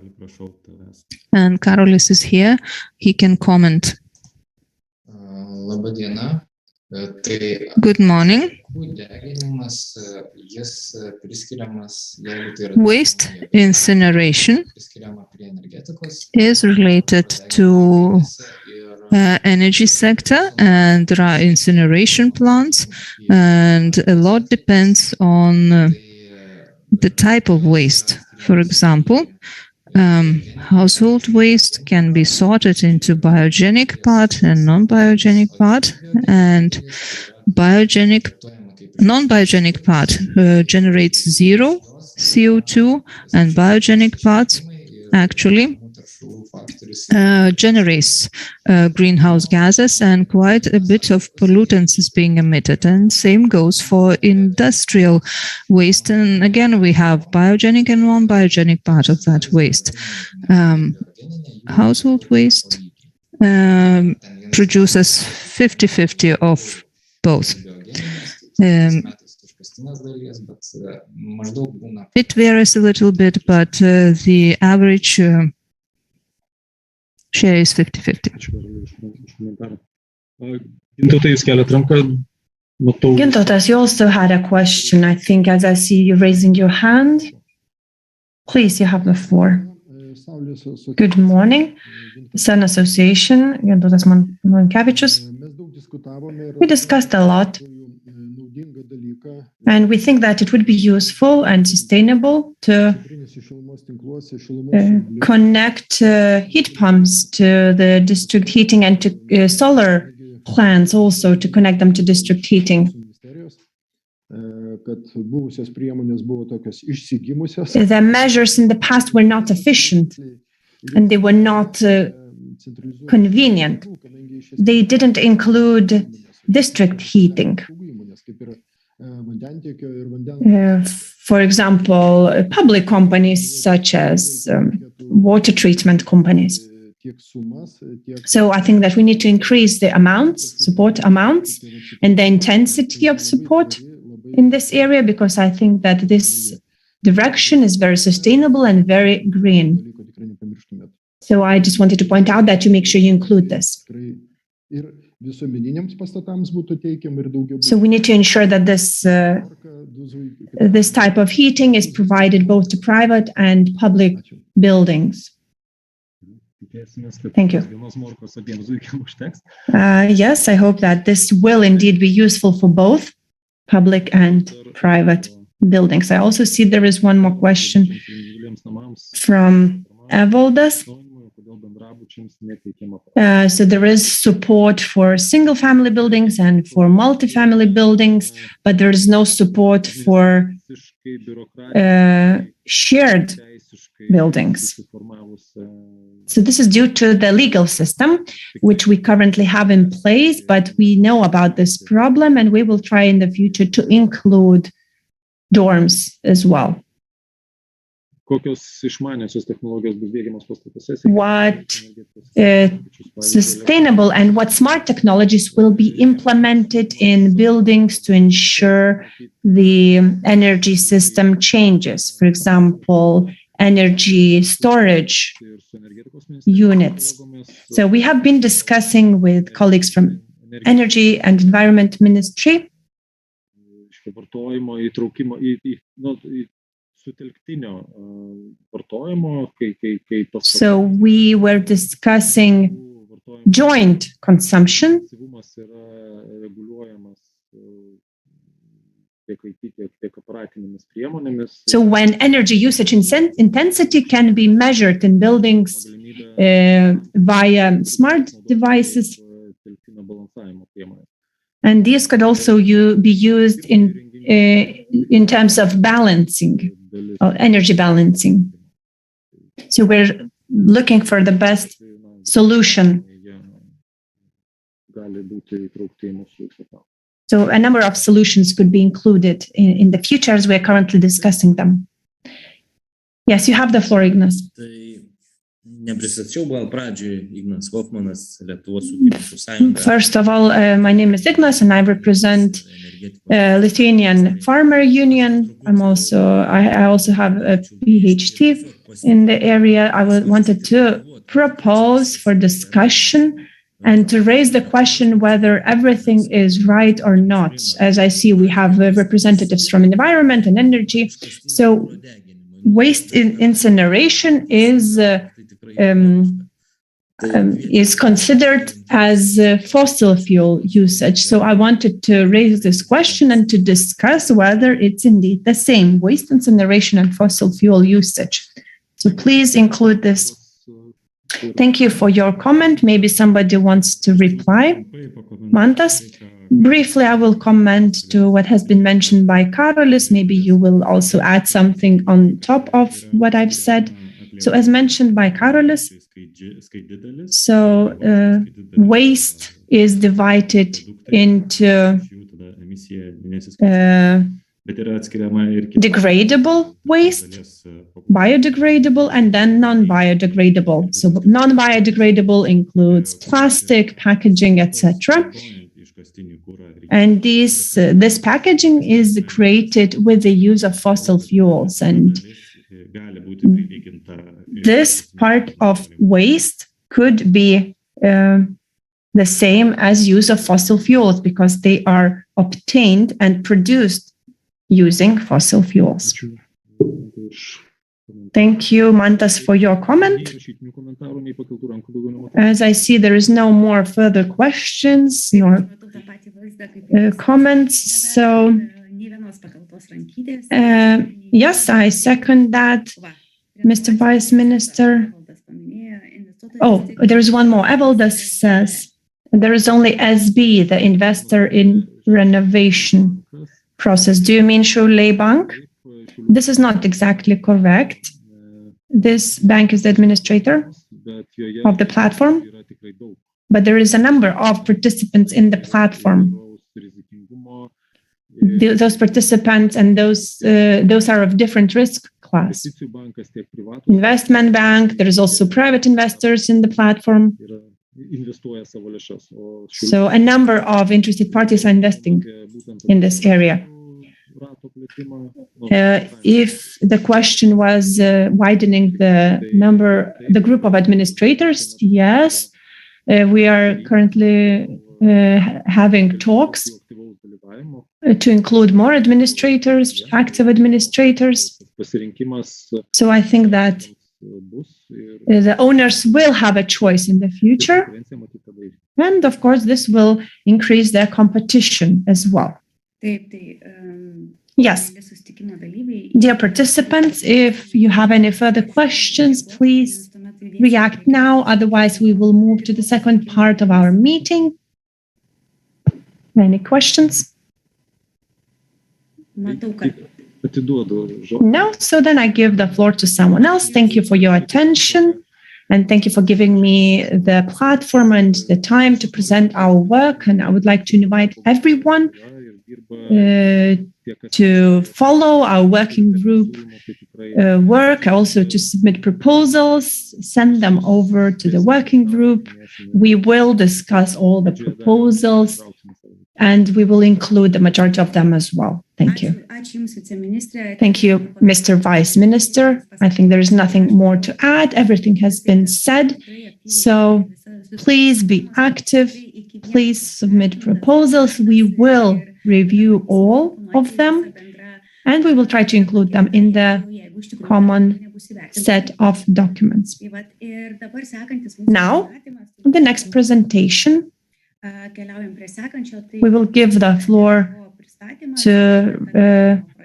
And Karolis is here. He can comment. Good morning. Waste incineration is related to energy sector, and there are incineration plants, and a lot depends on the type of waste. For example, household waste can be sorted into biogenic part and non-biogenic part, and non-biogenic part generates zero CO2, and biogenic parts actually generates greenhouse gases, and quite a bit of pollutants is being emitted. And same goes for industrial waste. And again, we have biogenic and non-biogenic part of that waste. Household waste produces 50-50 of both. It varies a little bit, but the average share is 50-50. Gintautas, you also had a question, I think, as I see you raising your hand. Please, you have the floor. Good morning. Sun Association, Gintautas Mankevičius. We discussed a lot, and we think that it would be useful and sustainable to connect heat pumps to the district heating, and to solar plants also to connect them to district heating. The measures in the past were not efficient, and they were not convenient. They didn't include district heating. For example, public companies such as water treatment companies. So I think that we need to increase the amounts, support amounts, and the intensity of support in this area, because I think that this direction is very sustainable and very green. So I just wanted to point out that you make sure you include this. So we need to ensure that this type of heating is provided both to private and public buildings. Thank you. Yes, I hope that this will indeed be useful for both public and private buildings. I also see there is one more question from Evaldas. So there is support for single-family buildings and for multi-family buildings, but there is no support for shared buildings. So this is due to the legal system, which we currently have in place, but we know about this problem and we will try in the future to include dorms as well. What sustainable and what smart technologies will be implemented in buildings to ensure the energy system changes? For example, energy storage units. So we have been discussing with colleagues from Energy and Environment Ministry. So we were discussing joint consumption. So when energy usage intensity can be measured in buildings via smart devices, and these could also be used in terms of balancing, or energy balancing. So we're looking for the best solution. So a number of solutions could be included in the future as we are currently discussing them. Yes, you have the floor, Ignas. First of all, my name is Ignas and I represent Lithuanian Farmer Union. I also have a PhD in the area. I wanted to propose for discussion and to raise the question whether everything is right or not. As I see, we have representatives from environment and energy. So waste incineration is considered as fossil fuel usage. So I wanted to raise this question and to discuss whether it's indeed the same, waste incineration and fossil fuel usage. So please include this. Thank you for your comment. Maybe somebody wants to reply. Mantas? Briefly, I will comment to what has been mentioned by Karolis. Maybe you will also add something on top of what I've said. So as mentioned by Karolis, waste is divided into degradable waste, biodegradable, and then non-biodegradable. So non-biodegradable includes plastic, packaging, etc. And this packaging is created with the use of fossil fuels. And this part of waste could be the same as use of fossil fuels because they are obtained and produced using fossil fuels. Thank you, Mantas, for your comment. As I see, there is no more further questions nor comments. So, yes, I second that, Mr. Vice Minister. Oh, there is one more. Evaldas says there is only SB, the investor in renovation process. Do you mean Šauliai Bank? This is not exactly correct. This bank is the administrator of the platform, but there is a number of participants in the platform. Those participants and those are of different risk class. Investment bank, there is also private investors in the platform. So a number of interested parties are investing in this area. If the question was widening the group of administrators, yes, we are currently having talks to include more administrators, active administrators. So I think that the owners will have a choice in the future. And of course, this will increase their competition as well. Yes. Dear participants, if you have any further questions, please react now. Otherwise, we will move to the second part of our meeting. Any questions? No? So then I give the floor to someone else. Thank you for your attention. And thank you for giving me the platform and the time to present our work. And I would like to invite everyone to follow our working group work, also to submit proposals, send them over to the working group. We will discuss all the proposals and we will include the majority of them as well. Thank you. Thank you, Mr. Vice Minister. I think there is nothing more to add. Everything has been said. So please be active. Please submit proposals. We will review all of them and we will try to include them in the common set of documents. Now, the next presentation, we will give the floor to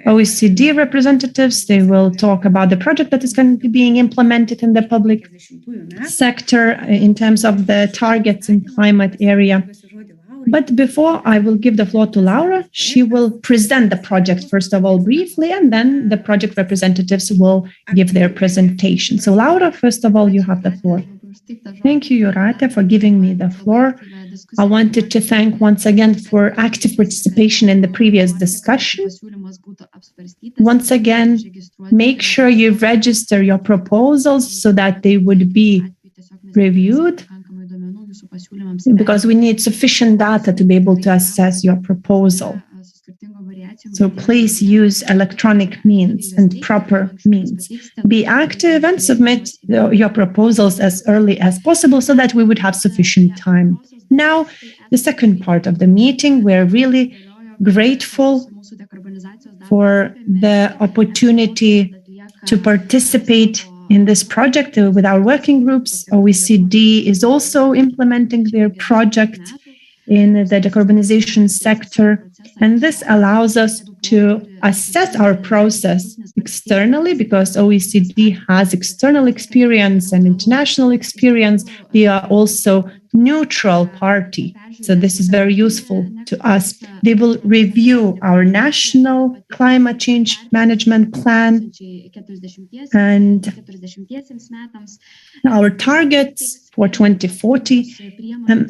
OECD representatives. They will talk about the project that is going to be being implemented in the public sector in terms of the targets in climate area. But before I will give the floor to Laura, she will present the project first of all briefly, and then the project representatives will give their presentation. So Laura, first of all, you have the floor. Thank you, Jūrate, for giving me the floor. I wanted to thank once again for active participation in the previous discussion. Once again, make sure you register your proposals so that they would be reviewed, because we need sufficient data to be able to assess your proposal. So please use electronic means and proper means. Be active and submit your proposals as early as possible so that we would have sufficient time. Now, the second part of the meeting, we're really grateful for the opportunity to participate in this project with our working groups. OECD is also implementing their project in the decarbonization sector. And this allows us to assess our process externally, because OECD has external experience and international experience. They are also neutral party. So this is very useful to us. They will review our national climate change management plan and our targets for 2040.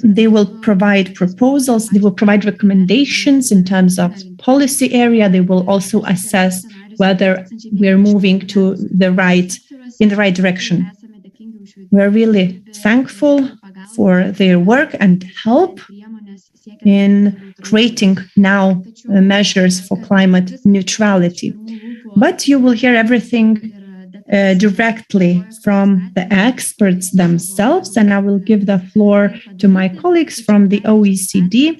They will provide proposals. They will provide recommendations in terms of policy area. They will also assess whether we're moving in the right direction. We're really thankful for their work and help in creating now measures for climate neutrality. But you will hear everything directly from the experts themselves, and I will give the floor to my colleagues from the OECD.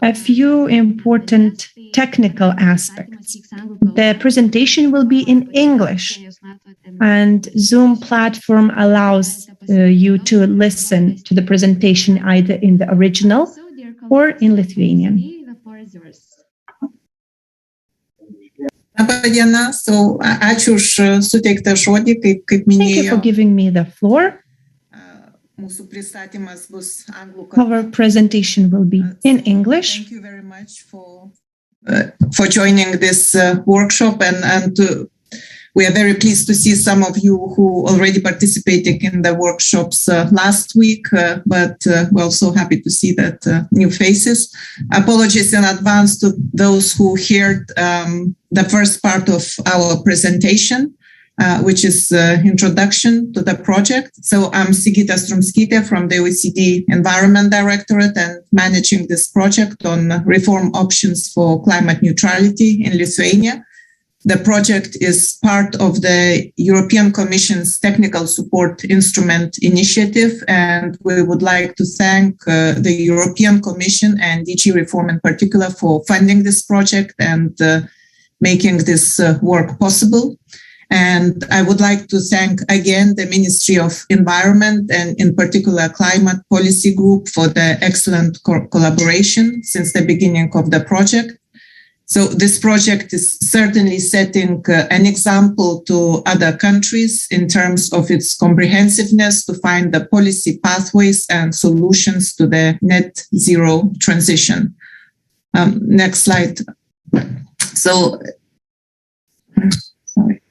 A few important technical aspects. The presentation will be in English, and Zoom platform allows you to listen to the presentation either in the original or in Lithuanian. Labą dieną. So, ačiū už suteiktą žodį, kaip minėjau. Thank you for giving me the floor. Mūsų pristatymas bus anglų kalba. Our presentation will be in English. Thank you very much for joining this workshop, and we are very pleased to see some of you who already participated in the workshops last week, but we're also happy to see that new faces. Apologies in advance to those who heard the first part of our presentation, which is introduction to the project. So I'm Sigita Strumskytė from the OECD Environment Directorate and managing this project on reform options for climate neutrality in Lithuania. The project is part of the European Commission's Technical Support Instrument initiative, and we would like to thank the European Commission and DG Reform in particular for funding this project and making this work possible. And I would like to thank again the Ministry of Environment and in particular Climate Policy Group for the excellent collaboration since the beginning of the project. So this project is certainly setting an example to other countries in terms of its comprehensiveness to find the policy pathways and solutions to the net zero transition. Next slide. So, sorry.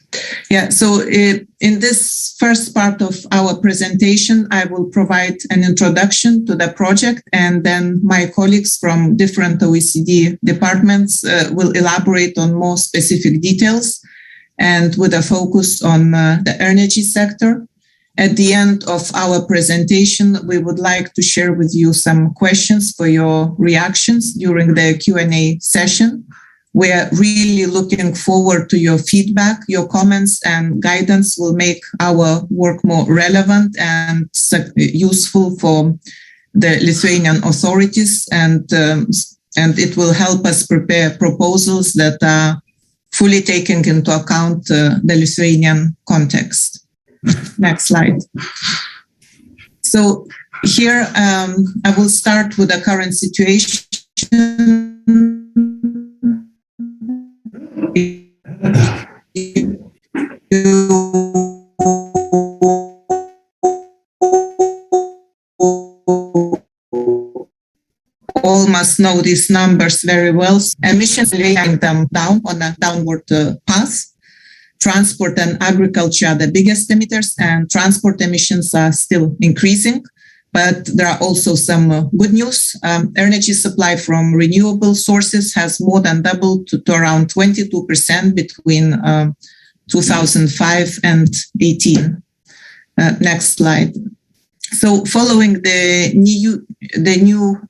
Yeah, so in this first part of our presentation, I will provide an introduction to the project, and then my colleagues from different OECD departments will elaborate on more specific details and with a focus on the energy sector. At the end of our presentation, we would like to share with you some questions for your reactions during the Q&A session. We are really looking forward to your feedback. Your comments and guidance will make our work more relevant and useful for the Lithuanian authorities, and it will help us prepare proposals that are fully taking into account the Lithuanian context. Next slide. So here I will start with the current situation. All must know these numbers very well. Emissions laying them down on a downward path. Transport and agriculture are the biggest emitters, and transport emissions are still increasing. But there are also some good news. Energy supply from renewable sources has more than doubled to around 22% between 2005 and 18. Next slide. So following the new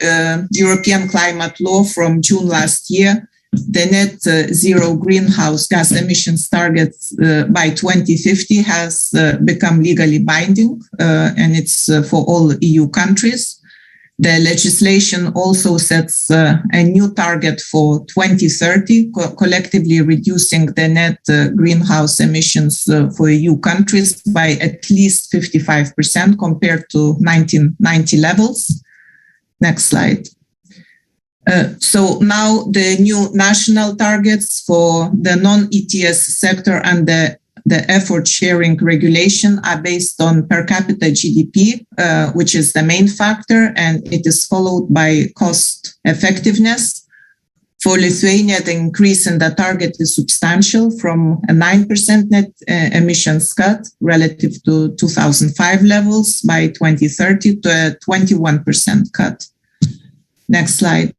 European climate law from June last year, the net zero greenhouse gas emissions targets by 2050 has become legally binding, and it's for all EU countries. The legislation also sets a new target for 2030, collectively reducing the net greenhouse emissions for EU countries by at least 55% compared to 1990 levels. Next slide. So now the new national targets for the non-ETS sector and the effort sharing regulation are based on per capita GDP, which is the main factor, and it is followed by cost effectiveness. For Lithuania, the increase in the target is substantial, from a 9% net emissions cut relative to 2005 levels by 2030 to a 21% cut. Next slide.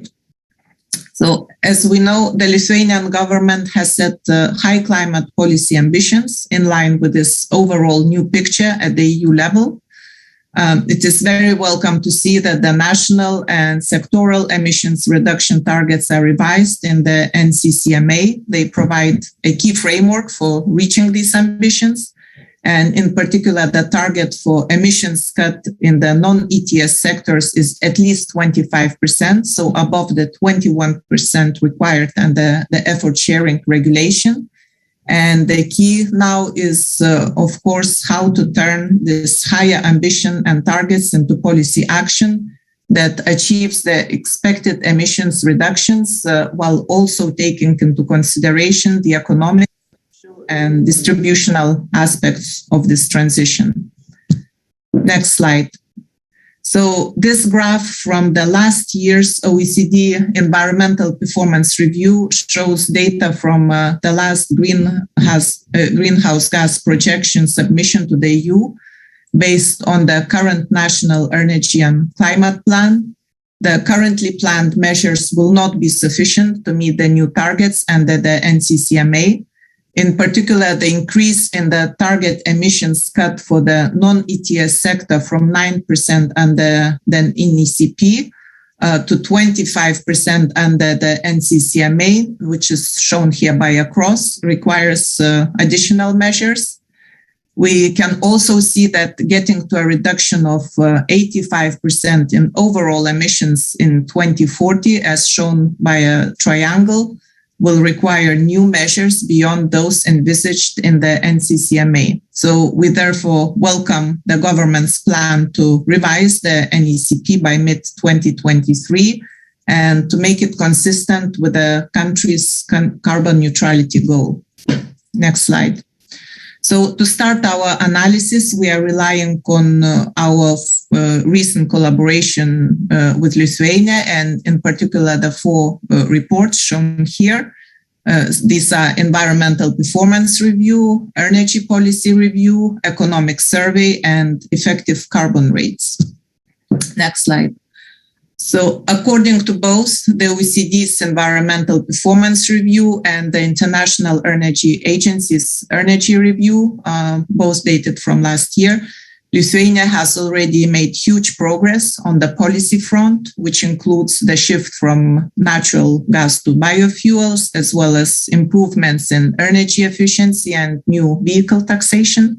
So as we know, the Lithuanian government has set high climate policy ambitions in line with this overall new picture at the EU level. It is very welcome to see that the national and sectoral emissions reduction targets are revised in the NCCMA. They provide a key framework for reaching these ambitions. And in particular, the target for emissions cut in the non-ETS sectors is at least 25%, so above the 21% required under the effort sharing regulation. And the key now is, of course, how to turn this higher ambition and targets into policy action that achieves the expected emissions reductions while also taking into consideration the economic and distributional aspects of this transition. Next slide. So this graph from the last year's OECD Environmental Performance Review shows data from the last greenhouse gas projection submission to the EU based on the current National Energy and Climate Plan. The currently planned measures will not be sufficient to meet the new targets under the NCCMA. In particular, the increase in the target emissions cut for the non-ETS sector from 9% under the NECP to 25% under the NCCMA, which is shown here by a cross, requires additional measures. We can also see that getting to a reduction of 85% in overall emissions in 2040, as shown by a triangle, will require new measures beyond those envisaged in the NCCMA. So we therefore welcome the government's plan to revise the NECP by mid-2023 and to make it consistent with the country's carbon neutrality goal. Next slide. So to start our analysis, we are relying on our recent collaboration with Lithuania, and in particular the 4 reports shown here. These are environmental performance review, energy policy review, economic survey, and effective carbon rates. Next slide. So according to both the OECD's environmental performance review and the International Energy Agency's energy review, both dated from last year, Lithuania has already made huge progress on the policy front, which includes the shift from natural gas to biofuels, as well as improvements in energy efficiency and new vehicle taxation.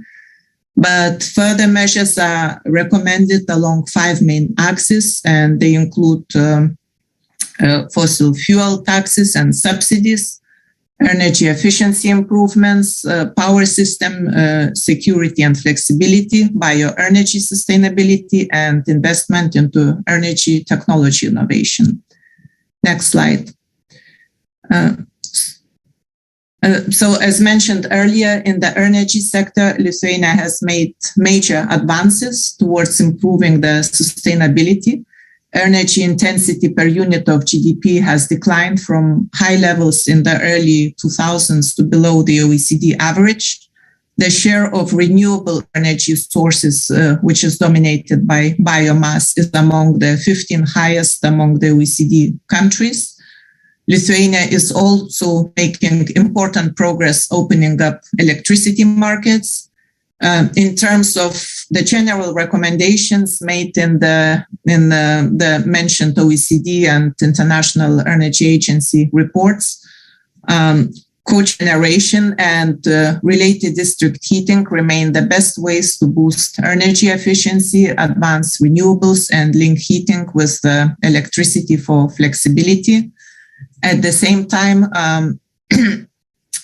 But further measures are recommended along 5 main axes, and they include fossil fuel taxes and subsidies, energy efficiency improvements, power system security and flexibility, bioenergy sustainability, and investment into energy technology innovation. Next slide. So as mentioned earlier, in the energy sector, Lithuania has made major advances towards improving the sustainability. Energy intensity per unit of GDP has declined from high levels in the early 2000s to below the OECD average. The share of renewable energy sources, which is dominated by biomass, is among the 15 highest among the OECD countries. Lithuania is also making important progress opening up electricity markets. In terms of the general recommendations made in the mentioned OECD and International Energy Agency reports, cogeneration and related district heating remain the best ways to boost energy efficiency, advance renewables, and link heating with electricity for flexibility. At the same time,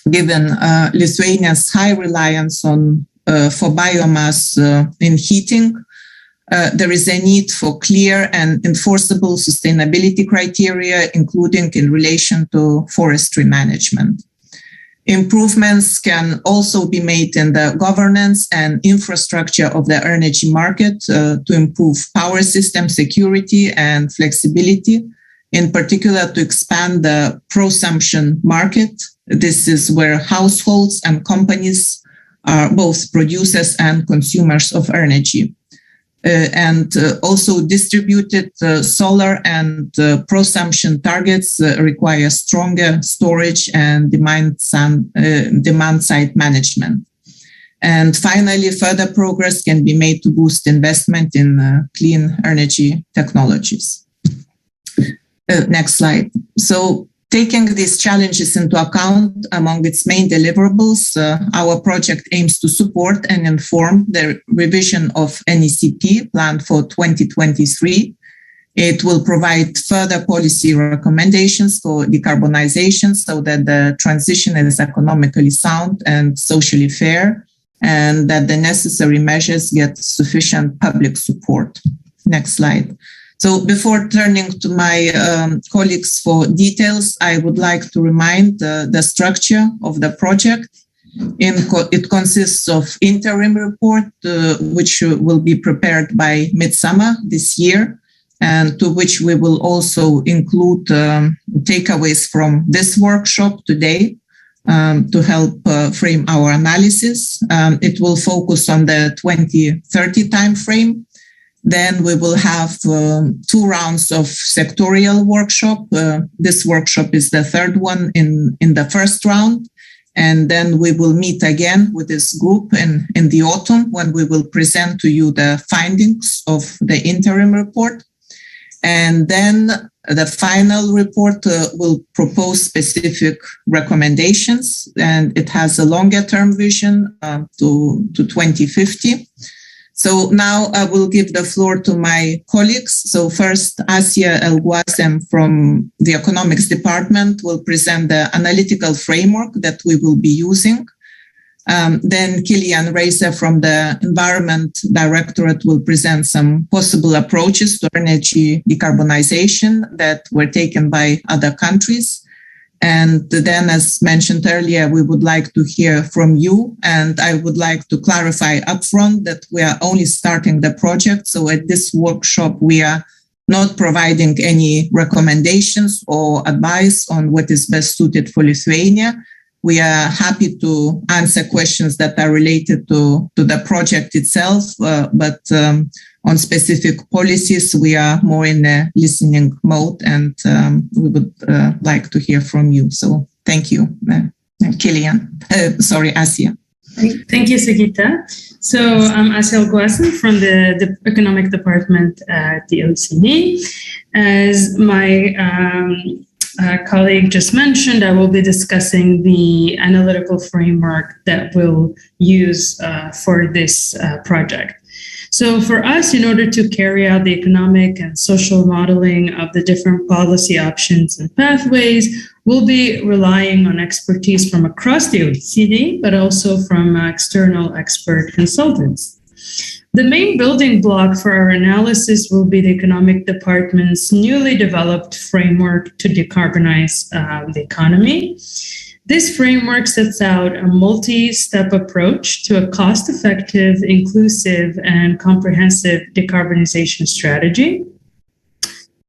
given Lithuania's high reliance for biomass in heating, there is a need for clear and enforceable sustainability criteria, including in relation to forestry management. Improvements can also be made in the governance and infrastructure of the energy market to improve power system security and flexibility, in particular to expand the prosumption market. This is where households and companies are both producers and consumers of energy. And also distributed solar and prosumption targets require stronger storage and demand-side management. And finally, further progress can be made to boost investment in clean energy technologies. Next slide. So taking these challenges into account, among its main deliverables, our project aims to support and inform the revision of NECP planned for 2023. It will provide further policy recommendations for decarbonization so that the transition is economically sound and socially fair, and that the necessary measures get sufficient public support. Next slide. So before turning to my colleagues for details, I would like to remind the structure of the project. It consists of interim report, which will be prepared by midsummer this year, and to which we will also include takeaways from this workshop today to help frame our analysis. It will focus on the 2030 timeframe. Then we will have 2 rounds of sectorial workshop. This workshop is the third one in the first round. And then we will meet again with this group in the autumn when we will present to you the findings of the interim report. And then the final report will propose specific recommendations, and it has a longer term vision to 2050. So now I will give the floor to my colleagues. So first, Asia El-Guasem from the Economics Department will present the analytical framework that we will be using. Then Kilian Reiser from the Environment Directorate will present some possible approaches to energy decarbonization that were taken by other countries. And then, as mentioned earlier, we would like to hear from you. And I would like to clarify upfront that we are only starting the project. So at this workshop, we are not providing any recommendations or advice on what is best suited for Lithuania. We are happy to answer questions that are related to the project itself, but on specific policies, we are more in a listening mode, and we would like to hear from you. So thank you, Kilian. Asia. Thank you, Sigita. So I'm Asia Guasen from the Economic Department at the OECD. As my colleague just mentioned, I will be discussing the analytical framework that we'll use for this project. So for us, in order to carry out the economic and social modeling of the different policy options and pathways, we'll be relying on expertise from across the OECD, but also from external expert consultants. The main building block for our analysis will be the Economic Department's newly developed framework to decarbonize the economy. This framework sets out a multi-step approach to a cost-effective, inclusive, and comprehensive decarbonization strategy.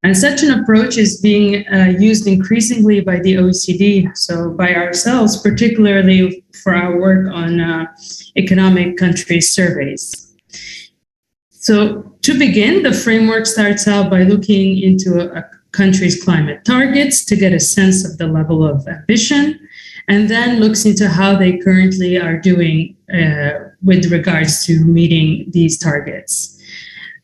And such an approach is being used increasingly by the OECD, so by ourselves, particularly for our work on economic country surveys. So to begin, the framework starts out by looking into a country's climate targets to get a sense of the level of ambition, and then looks into how they currently are doing with regards to meeting these targets.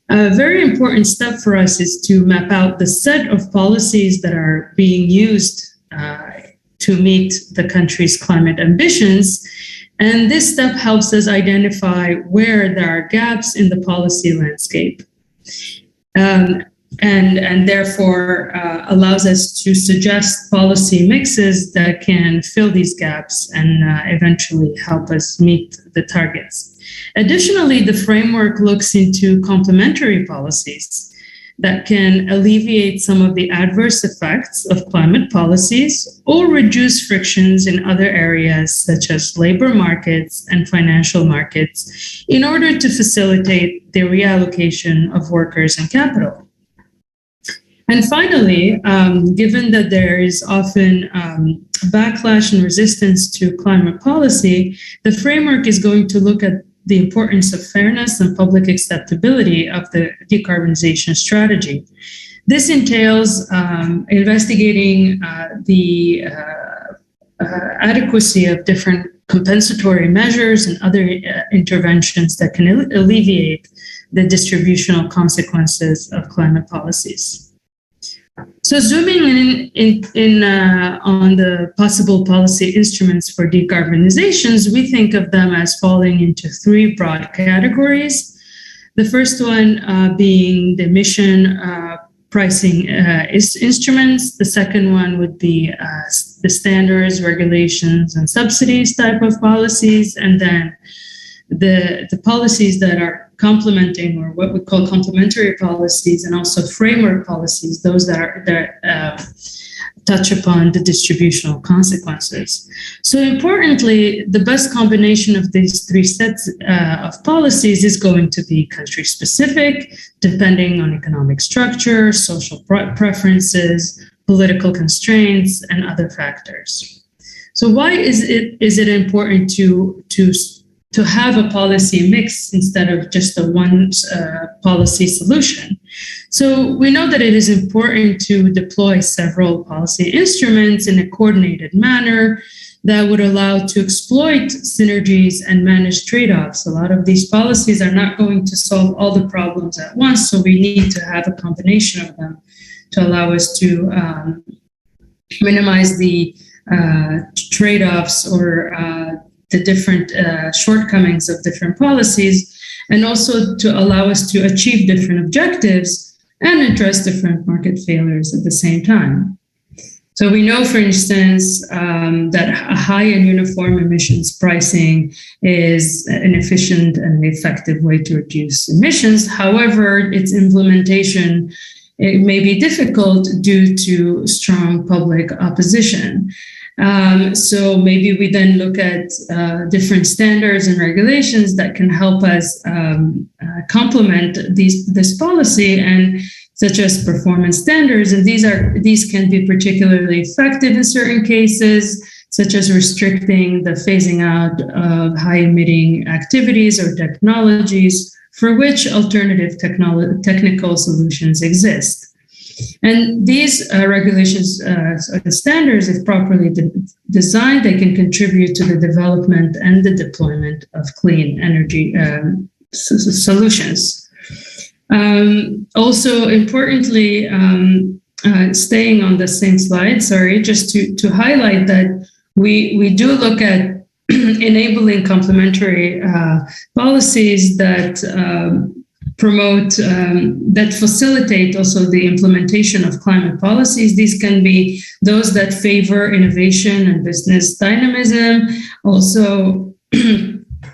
A very important step for us is to map out the set of policies that are being used to meet the country's climate ambitions. And this step helps us identify where there are gaps in the policy landscape. And therefore allows us to suggest policy mixes that can fill these gaps and eventually help us meet the targets. Additionally, the framework looks into complementary policies that can alleviate some of the adverse effects of climate policies or reduce frictions in other areas such as labor markets and financial markets in order to facilitate the reallocation of workers and capital. And finally, given that there is often backlash and resistance to climate policy, the framework is going to look at the importance of fairness and public acceptability of the decarbonization strategy. This entails investigating the adequacy of different compensatory measures and other interventions that can alleviate the distributional consequences of climate policies. So zooming in on the possible policy instruments for decarbonizations, we think of them as falling into three broad categories. The first one being the emission pricing instruments. The second one would be the standards, regulations, and subsidies type of policies. And then the policies that are complementing, or what we call complementary policies, and also framework policies, those that touch upon the distributional consequences. So importantly, the best combination of these three sets of policies is going to be country specific, depending on economic structure, social preferences, political constraints, and other factors. So why is it important to have a policy mix instead of just a one policy solution? So we know that it is important to deploy several policy instruments in a coordinated manner that would allow to exploit synergies and manage trade-offs. A lot of these policies are not going to solve all the problems at once, so we need to have a combination of them to allow us to minimize the trade-offs or the different shortcomings of different policies, and also to allow us to achieve different objectives and address different market failures at the same time. So we know, for instance, that a high and uniform emissions pricing is an efficient and effective way to reduce emissions. However, its implementation, it may be difficult due to strong public opposition. So maybe we then look at different standards and regulations that can help us complement this policy, and such as performance standards. And these can be particularly effective in certain cases, such as restricting the phasing out of high emitting activities or technologies for which alternative technical solutions exist. And these regulations or standards, if properly designed, they can contribute to the development and the deployment of clean energy solutions. Also, importantly, staying on the same slide, just to highlight that we do look at enabling complementary policies that promote, that facilitate also the implementation of climate policies. These can be those that favor innovation and business dynamism, also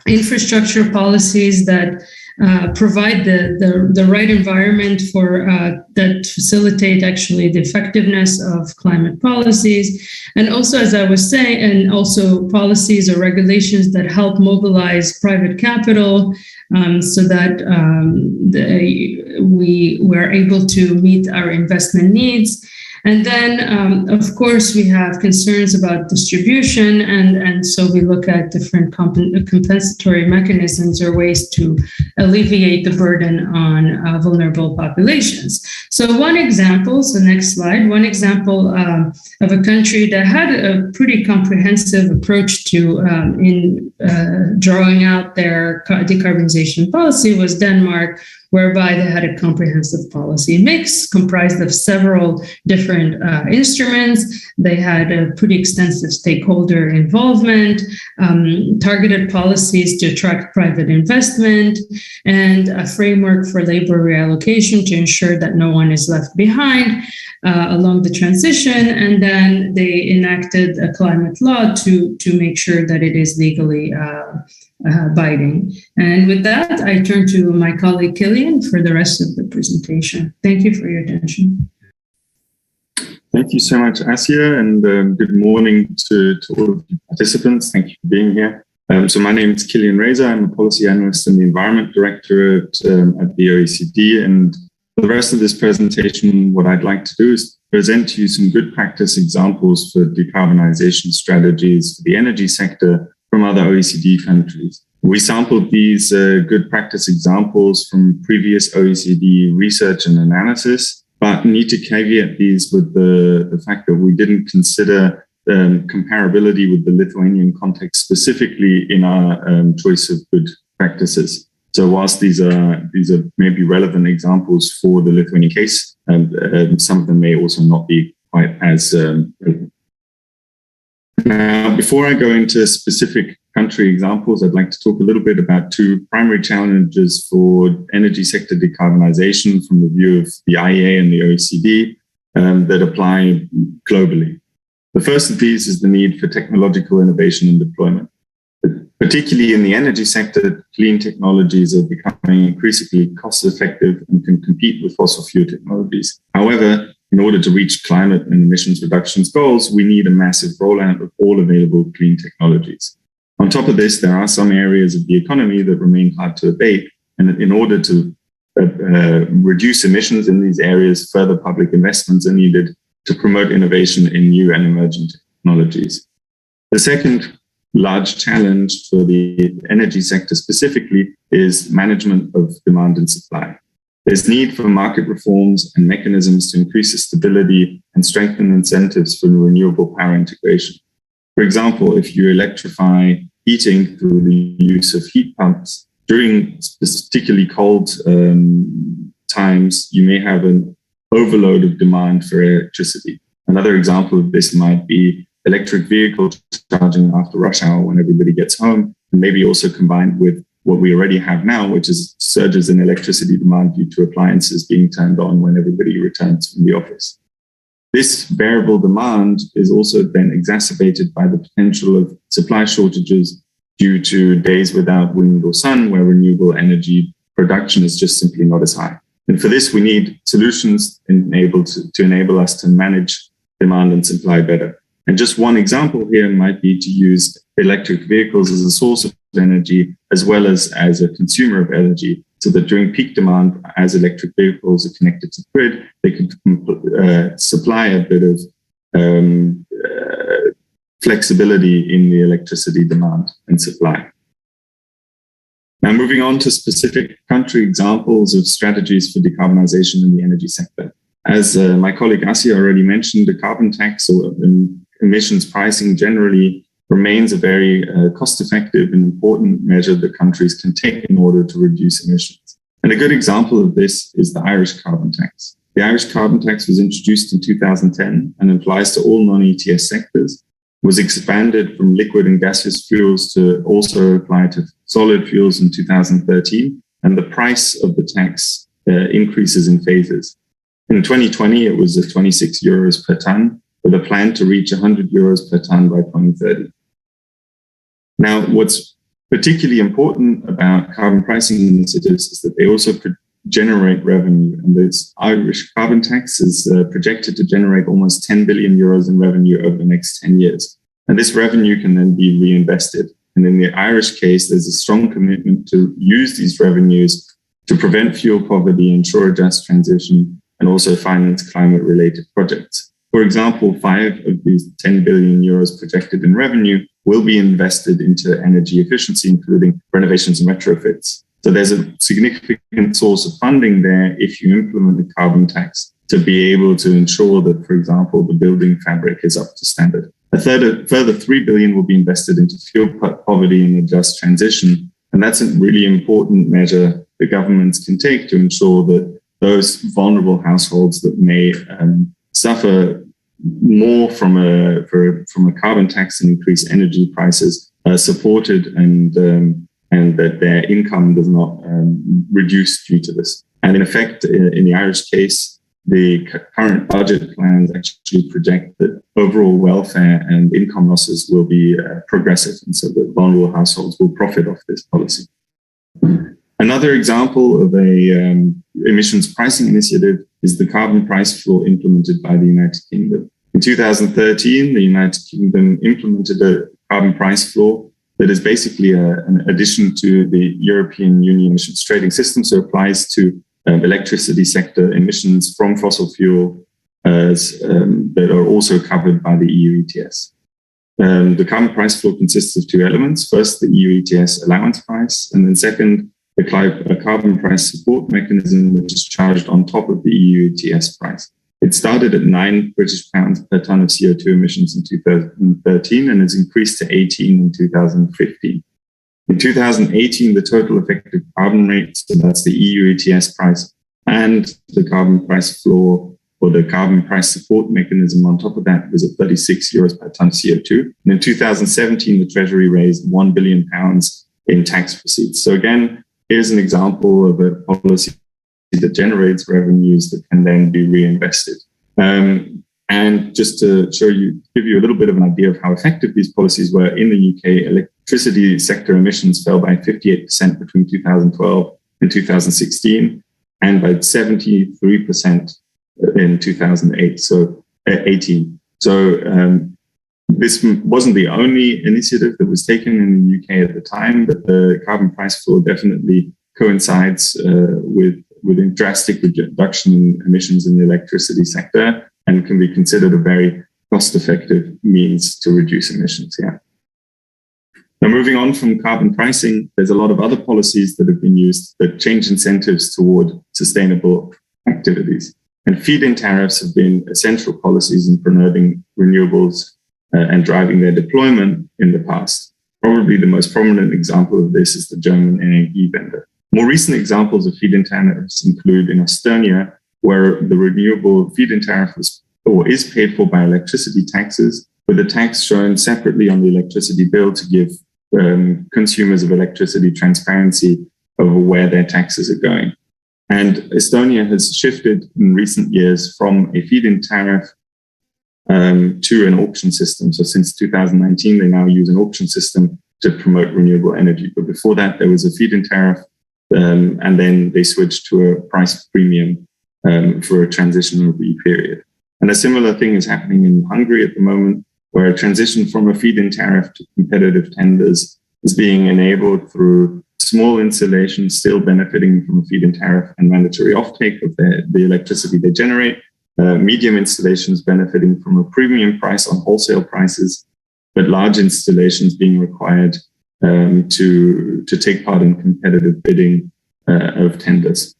infrastructure policies that provide the right environment for that facilitate actually the effectiveness of climate policies, and also, as I was saying, and also policies or regulations that help mobilize private capital so that we're able to meet our investment needs. And then, of course, we have concerns about distribution, and so we look at different compensatory mechanisms or ways to alleviate the burden on vulnerable populations. So one example, so next slide, one example of a country that had a pretty comprehensive approach to in drawing out their decarbonization policy was Denmark, whereby they had a comprehensive policy mix comprised of several different instruments. They had a pretty extensive stakeholder involvement, targeted policies to attract private investment, and a framework for labor reallocation to ensure that no one is left behind along the transition. And then they enacted a climate law to make sure that it is legally binding. And with that, I turn to my colleague Killian for the rest of the presentation. Thank you for your attention. Thank you so much, Asia, and good morning to all of the participants. Thank you for being here. So my name is Killian Reza. I'm a policy analyst in the Environment Directorate at the OECD. And for the rest of this presentation, what I'd like to do is present to you some good practice examples for decarbonization strategies for the energy sector from other OECD countries. We sampled these good practice examples from previous OECD research and analysis, but need to caveat these with the fact that we didn't consider comparability with the Lithuanian context specifically in our choice of good practices. So whilst these are maybe relevant examples for the Lithuanian case, some of them may also not be quite as relevant. Now, before I go into specific country examples, I'd like to talk a little bit about two primary challenges for energy sector decarbonization from the view of the IEA and the OECD that apply globally. The first of these is the need for technological innovation and deployment. Particularly in the energy sector, clean technologies are becoming increasingly cost-effective and can compete with fossil fuel technologies. However, in order to reach climate and emissions reductions goals, we need a massive rollout of all available clean technologies. On top of this, there are some areas of the economy that remain hard to abate, and in order to reduce emissions in these areas, further public investments are needed to promote innovation in new and emerging technologies. The second large challenge for the energy sector specifically is management of demand and supply. There's need for market reforms and mechanisms to increase the stability and strengthen incentives for renewable power integration. For example, if you electrify heating through the use of heat pumps, during particularly cold times, you may have an overload of demand for electricity. Another example of this might be electric vehicle charging after rush hour when everybody gets home, and maybe also combined with what we already have now, which is surges in electricity demand due to appliances being turned on when everybody returns from the office. This variable demand is also then exacerbated by the potential of supply shortages due to days without wind or sun, where renewable energy production is just simply not as high. And for this, we need solutions to enable us to manage demand and supply better. And just one example here might be to use electric vehicles as a source of energy, as well as a consumer of energy, so that during peak demand, as electric vehicles are connected to the grid, they could supply a bit of flexibility in the electricity demand and supply. Now, moving on to specific country examples of strategies for decarbonization in the energy sector. As my colleague Asia already mentioned, the carbon tax or emissions pricing generally remains a very cost-effective and important measure that countries can take in order to reduce emissions. And a good example of this is the Irish carbon tax. The Irish carbon tax was introduced in 2010 and applies to all non-ETS sectors, was expanded from liquid and gaseous fuels to also apply to solid fuels in 2013, and the price of the tax increases in phases. In 2020, it was at 26 euros per ton, with a plan to reach 100 euros per ton by 2030. Now, what's particularly important about carbon pricing initiatives is that they also generate revenue, and this Irish carbon tax is projected to generate almost 10 billion euros in revenue over the next 10 years. And this revenue can then be reinvested. And in the Irish case, there's a strong commitment to use these revenues to prevent fuel poverty, ensure a just transition, and also finance climate-related projects. For example, 5 of these 10 billion euros projected in revenue will be invested into energy efficiency, including renovations and retrofits. So there's a significant source of funding there if you implement the carbon tax to be able to ensure that, for example, the building fabric is up to standard. A further 3 billion will be invested into fuel poverty and a just transition. And that's a really important measure that governments can take to ensure that those vulnerable households that may suffer more from a carbon tax and increased energy prices are supported, and that their income does not reduce due to this. And in effect, in the Irish case, the current budget plans actually project that overall welfare and income losses will be progressive, and so the vulnerable households will profit off this policy. Another example of a emissions pricing initiative is the carbon price floor implemented by the United Kingdom. In 2013, the United Kingdom implemented a carbon price floor that is basically an addition to the European Union emissions trading system, so applies to electricity sector emissions from fossil fuel that are also covered by the EU ETS. The carbon price floor consists of 2 elements. First, the EU ETS allowance price, and then second, a carbon price support mechanism, which is charged on top of the EU ETS price. It started at £9 per ton of CO2 emissions in 2013 and has increased to 18 in 2015. In 2018, the total effective carbon rate, so that's the EU ETS price, and the carbon price floor or the carbon price support mechanism on top of that was at 36 euros per ton of CO2. And in 2017, the Treasury raised £1 billion in tax proceeds. So again, here's an example of a policy that generates revenues that can then be reinvested. And just to give you a little bit of an idea of how effective these policies were in the UK, electricity sector emissions fell by 58% between 2012 and 2016, and by 73% in 2018. So this wasn't the only initiative that was taken in the UK at the time, but the carbon price floor definitely coincides with a drastic reduction in emissions in the electricity sector and can be considered a very cost-effective means to reduce emissions. Yeah. Now, moving on from carbon pricing, there's a lot of other policies that have been used that change incentives toward sustainable activities. And feed-in tariffs have been essential policies in promoting renewables and driving their deployment in the past. Probably the most prominent example of this is the German Energiewende. More recent examples of feed-in tariffs include in Estonia, where the renewable feed-in tariff is paid for by electricity taxes, with the tax shown separately on the electricity bill to give consumers of electricity transparency over where their taxes are going. And Estonia has shifted in recent years from a feed-in tariff to an auction system. So since 2019, they now use an auction system to promote renewable energy. But before that, there was a feed-in tariff, and then they switched to a price premium for a transitional period. And a similar thing is happening in Hungary at the moment, where a transition from a feed-in tariff to competitive tenders is being enabled through small installations still benefiting from a feed-in tariff and mandatory offtake of the electricity they generate, medium installations benefiting from a premium price on wholesale prices, but large installations being required to take part in competitive bidding of tenders.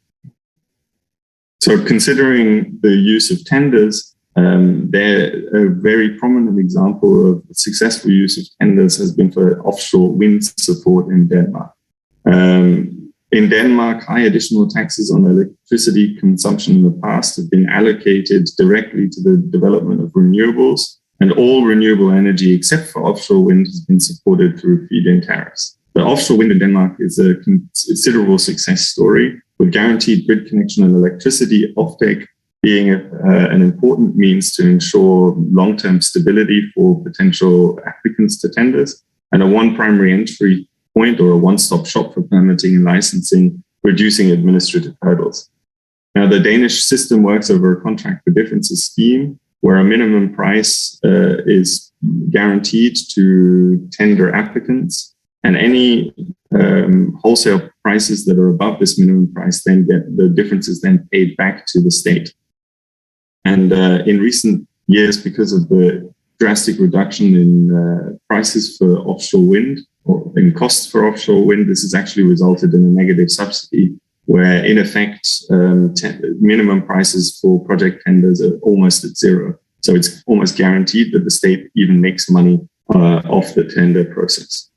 So considering the use of tenders, a very prominent example of successful use of tenders has been for offshore wind support in Denmark. In Denmark, high additional taxes on electricity consumption in the past have been allocated directly to the development of renewables, and all renewable energy except for offshore wind has been supported through feed-in tariffs. The offshore wind in Denmark is a considerable success story, with guaranteed grid connection and electricity offtake being an important means to ensure long-term stability for potential applicants to tenders, and a one primary entry point or a one-stop shop for permitting and licensing, reducing administrative hurdles. Now, the Danish system works over a contract for differences scheme, where a minimum price is guaranteed to tender applicants, and any wholesale prices that are above this minimum price then get the differences then paid back to the state. And in recent years, because of the drastic reduction in prices for offshore wind, or in costs for offshore wind, this has actually resulted in a negative subsidy, where in effect, minimum prices for project tenders are almost at zero. So it's almost guaranteed that the state even makes money off the tender process.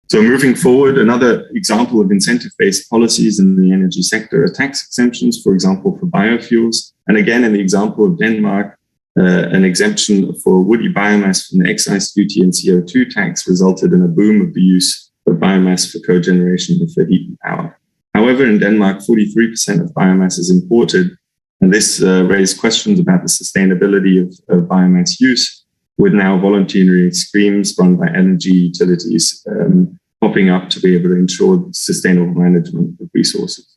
So moving forward, another example of incentive-based policies in the energy sector are tax exemptions, for example, for biofuels. And again, in the example of Denmark, an exemption for woody biomass from the excise duty and CO2 tax resulted in a boom of the use of biomass for cogeneration and for heat and power. However, in Denmark, 43% of biomass is imported, and this raised questions about the sustainability of biomass use, with now voluntary schemes run by energy utilities popping up to be able to ensure sustainable management of resources.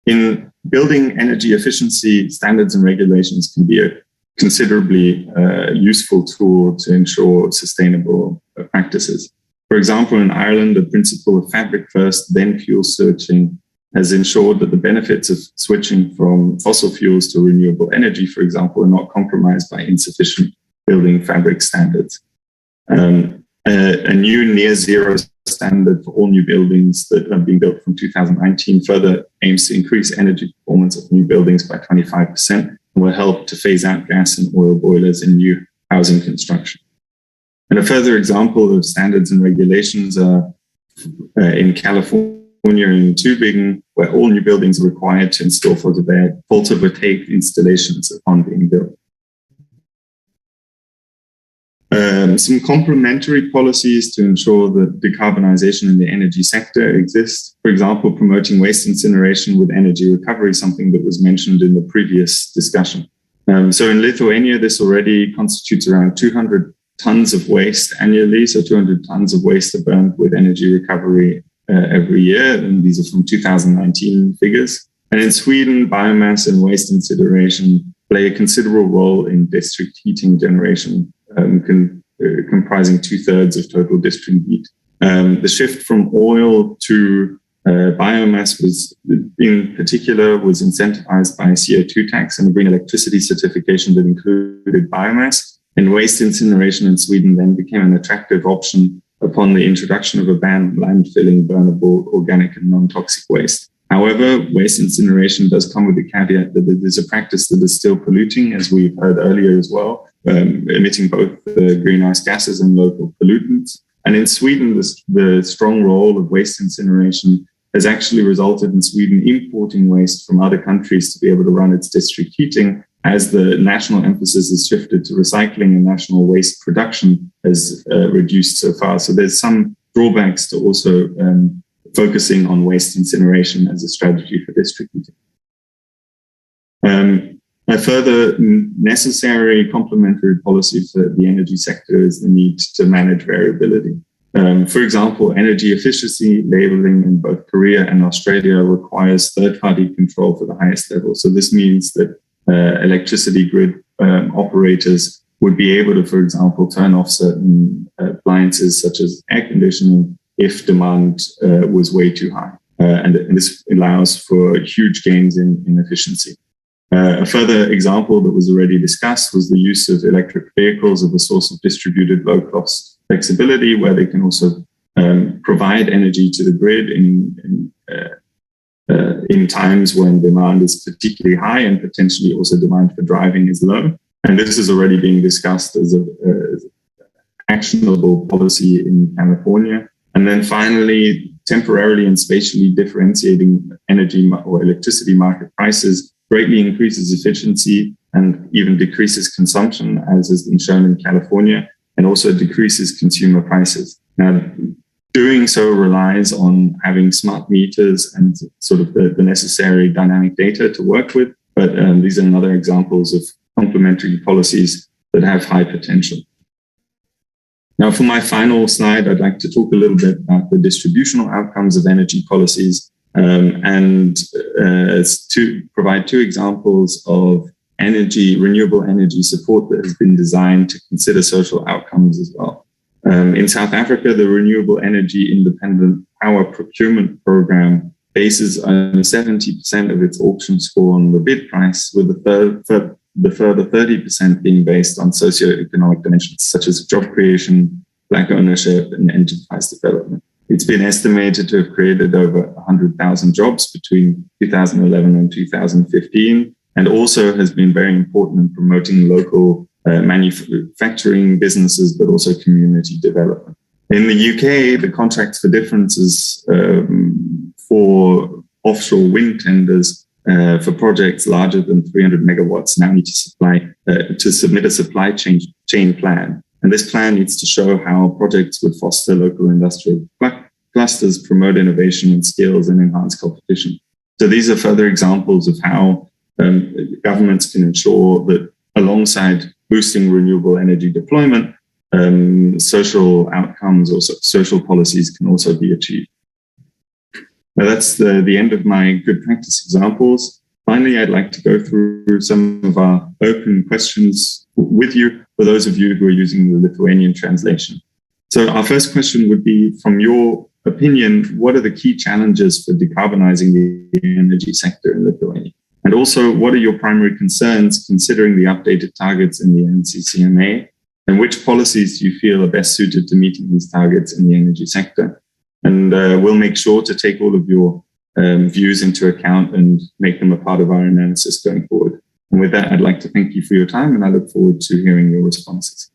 In building energy efficiency, standards and regulations can be a considerably useful tool to ensure sustainable practices. For example, in Ireland, the principle of fabric first, then fuel switching has ensured that the benefits of switching from fossil fuels to renewable energy, for example, are not compromised by insufficient building fabric standards. A new near zero standard for all new buildings that are being built from 2019 further aims to increase energy performance of new buildings by 25% and will help to phase out gas and oil boilers in new housing construction. And a further example of standards and regulations are in California in Tübingen, where all new buildings are required to install photovoltaic installations upon being built. Some complementary policies to ensure that decarbonization in the energy sector exists. For example, promoting waste incineration with energy recovery, something that was mentioned in the previous discussion. So in Lithuania, this already constitutes around 200 tons of waste annually. So 200 tons of waste are burned with energy recovery every year. And these are from 2019 figures. And in Sweden, biomass and waste incineration play a considerable role in district heating generation, comprising 2/3 of total district heat. The shift from oil to biomass was incentivized by a CO2 tax and a green electricity certification that included biomass. And waste incineration in Sweden then became an attractive option upon the introduction of a ban on landfilling burnable organic and non-toxic waste. However, waste incineration does come with the caveat that it is a practice that is still polluting, as we've heard earlier as well, emitting both greenhouse gases and local pollutants. And in Sweden, the strong role of waste incineration has actually resulted in Sweden importing waste from other countries to be able to run its district heating, as the national emphasis has shifted to recycling and national waste production has reduced so far. So there's some drawbacks to also focusing on waste incineration as a strategy for district heating. A further necessary complementary policy for the energy sector is the need to manage variability. For example, energy efficiency labeling in both Korea and Australia requires third-party control for the highest level. So this means that electricity grid operators would be able to, for example, turn off certain appliances such as air conditioning if demand was way too high. And this allows for huge gains in efficiency. A further example that was already discussed was the use of electric vehicles as a source of distributed low-cost flexibility, where they can also provide energy to the grid in times when demand is particularly high and potentially also demand for driving is low. And this is already being discussed as an actionable policy in California. And then finally, temporarily and spatially differentiating energy or electricity market prices greatly increases efficiency and even decreases consumption, as has been shown in California, and also decreases consumer prices. Now, doing so relies on having smart meters and sort of the necessary dynamic data to work with, but these are another examples of complementary policies that have high potential. Now, for my final slide, I'd like to talk a little bit about the distributional outcomes of energy policies and to provide two examples of renewable energy support that has been designed to consider social outcomes as well. In South Africa, the Renewable Energy Independent Power Procurement Program bases only 70% of its auction score on the bid price, with the further 30% being based on socioeconomic dimensions such as job creation, black ownership, and enterprise development. It's been estimated to have created over 100,000 jobs between 2011 and 2015, and also has been very important in promoting local manufacturing businesses, but also community development. In the UK, the contracts for differences for offshore wind tenders for projects larger than 300 megawatts now need to submit a supply chain plan. And this plan needs to show how projects would foster local industrial clusters, promote innovation and skills, and enhance competition. So these are further examples of how governments can ensure that alongside boosting renewable energy deployment, social outcomes or social policies can also be achieved. Now that's the end of my good practice examples. Finally, I'd like to go through some of our open questions with you for those of you who are using the Lithuanian translation. So our first question would be, from your opinion, what are the key challenges for decarbonizing the energy sector in Lithuania? And also, what are your primary concerns considering the updated targets in the NCCMA? And which policies do you feel are best suited to meeting these targets in the energy sector? And we'll make sure to take all of your views into account and make them a part of our analysis going forward. And with that, I'd like to thank you for your time, and I look forward to hearing your responses.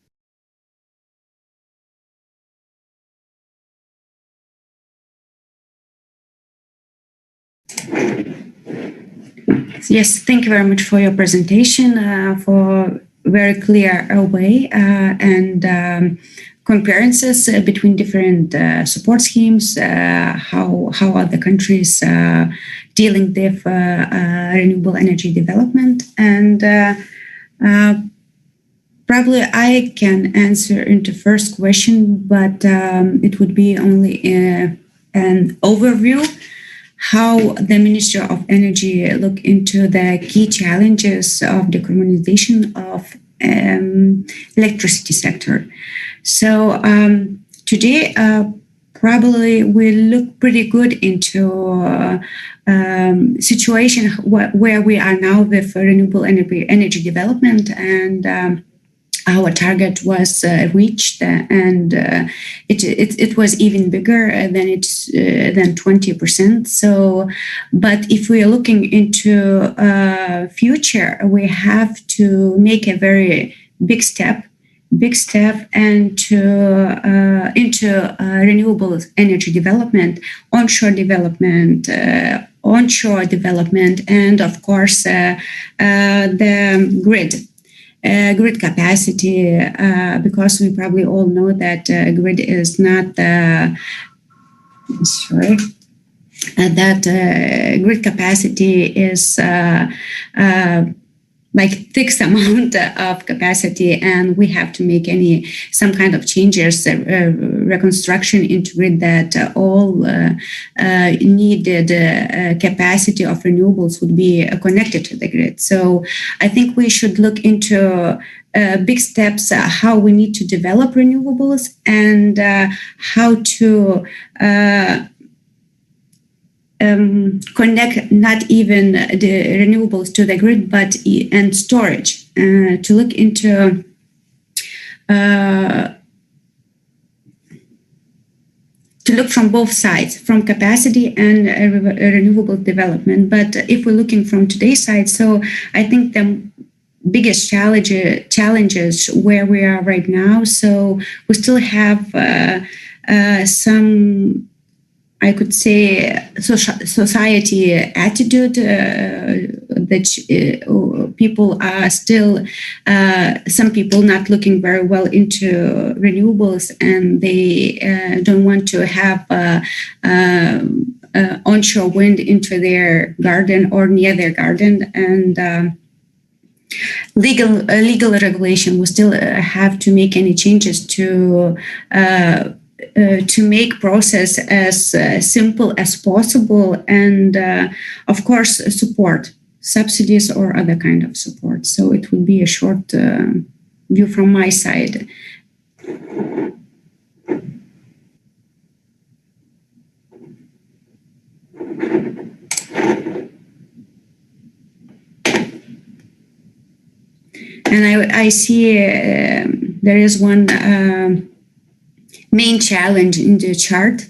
Yes, thank you very much for your presentation, for very clear way and comparisons between different support schemes, how are the countries dealing with renewable energy development. And probably I can answer into first question, but it would be only an overview how the Ministry of Energy look into the key challenges of decarbonization of electricity sector. So today, probably we look pretty good into situation where we are now with renewable energy development, and our target was reached, and it was even bigger than 20%. So, but if we are looking into future, we have to make a very big step into renewable energy development, onshore development, and of course the grid capacity, because we probably all know that grid is not grid capacity is like fixed amount of capacity, and we have to make some kind of changes, reconstruction into grid that all needed capacity of renewables would be connected to the grid. So I think we should look into big steps, how we need to develop renewables and how to connect not even the renewables to the grid, but and storage. To look into to look from both sides, from capacity and renewable development. But if we're looking from today's side, so I think the biggest challenges where we are right now. So we still have some, I could say, society attitude that people are still, some people not looking very well into renewables, and they don't want to have onshore wind into their garden or near their garden. And legal regulation, we still have to make any changes to make process as simple as possible, and of course support, subsidies or other kind of support. So it would be a short view from my side. And I see there is one main challenge in the chart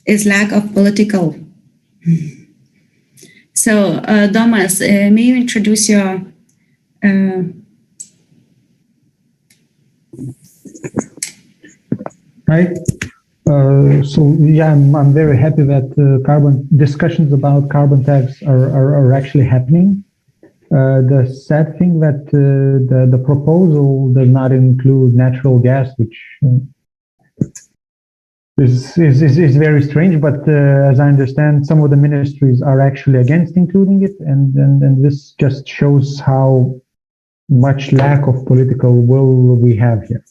is lack of political. So, Domas, may you introduce your... Right. So yeah, I'm very happy that discussions about carbon tax are actually happening. The sad thing that the proposal does not include natural gas, which is very strange. But as I understand, some of the ministries are actually against including it, and this just shows how much lack of political will we have here.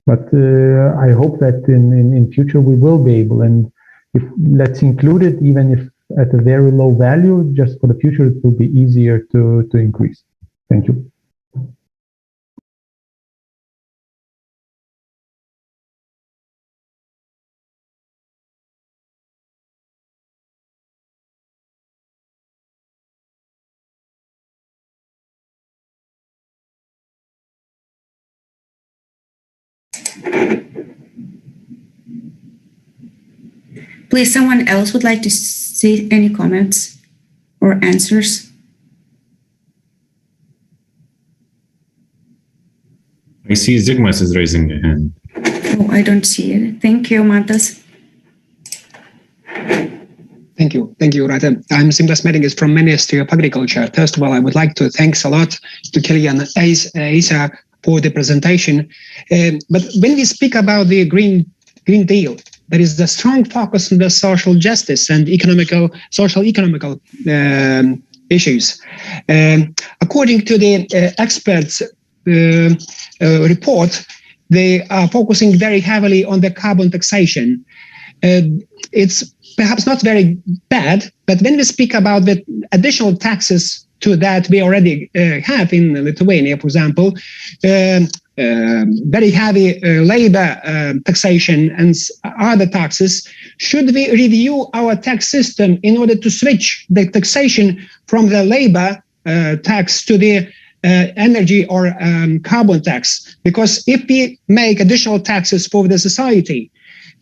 But I hope that in future we will be able, and if let's include it, even if at a very low value, just for the future, it will be easier to increase. Thank you. Please, someone else would like to say any comments or answers? I see Zygmas is raising a hand. Oh, I don't see it. Thank you, Mantas. Thank you, Rata. I'm Zygmas Medingis from Ministry of Agriculture. First of all, I would like to thanks a lot to Kilian Isa for the presentation. But when we speak about the Green Deal, there is a strong focus on the social justice and social economical issues. According to the experts' report, they are focusing very heavily on the carbon taxation. It's perhaps not very bad, but when we speak about the additional taxes to that we already have in Lithuania, for example, very heavy labor taxation and other taxes, should we review our tax system in order to switch the taxation from the labor tax to the energy or carbon tax? Because if we make additional taxes for the society,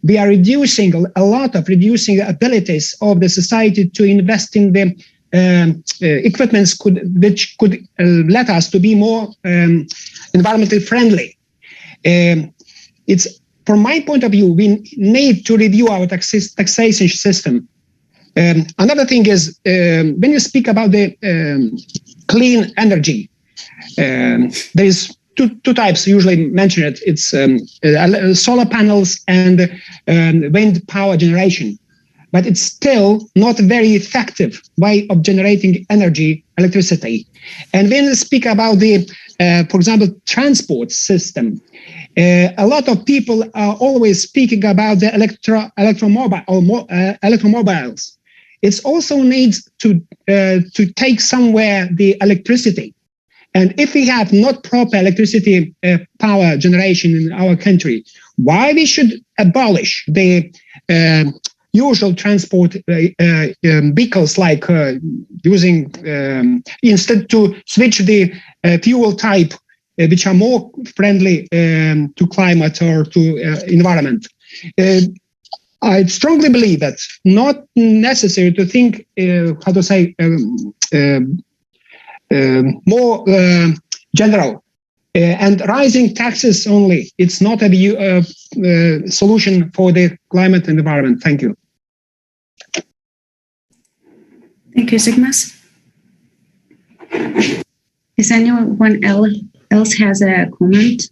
we are reducing the abilities of the society to invest in the equipments which could let us to be more environmentally friendly. It's from my point of view, we need to review our taxation system. Another thing is when you speak about the clean energy, there is two types usually mentioned. It's solar panels and wind power generation. but it's still not a very effective way of generating electricity. And when we speak about the, for example, transport system, a lot of people are always speaking about the electromobiles. It also needs to take somewhere the electricity. And if we have not proper electricity power generation in our country, why we should abolish the usual transport vehicles, like using, instead to switch the fuel type which are more friendly to climate or to environment. I strongly believe that not necessary to think, more general. And rising taxes only, it's not a solution for the climate and environment. Thank you. Thank you, Zigmas. Is anyone else has a comment?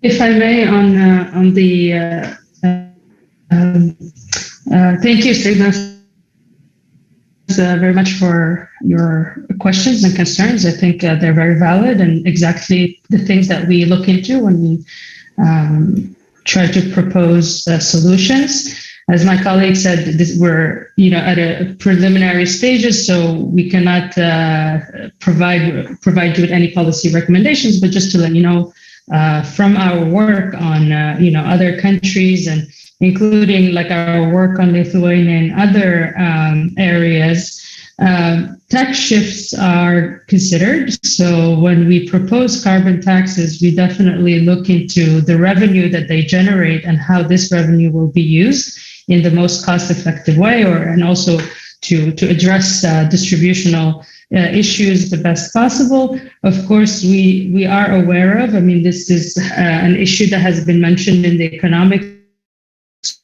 If I may, on the thank you, Zigmas, very much for your questions and concerns. I think they're very valid and exactly the things that we look into when we try to propose solutions. As my colleague said, we're at a preliminary stages, so we cannot provide you with any policy recommendations. But just to let you know, from our work on other countries, and including like our work on Lithuania and other areas, tax shifts are considered. So when we propose carbon taxes, we definitely look into the revenue that they generate and how this revenue will be used in the most cost-effective way, and also to address distributional issues the best possible. Of course, we are aware of, this is an issue that has been mentioned in the economic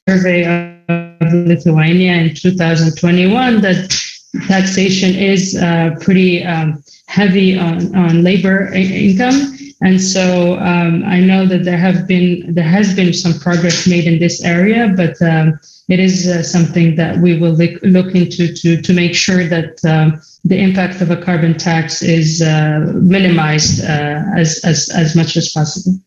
survey of Lithuania in 2021, that taxation is pretty heavy on labor income. And so I know that there has been some progress made in this area, but it is something that we will look into to make sure that the impact of a carbon tax is minimized as much as possible.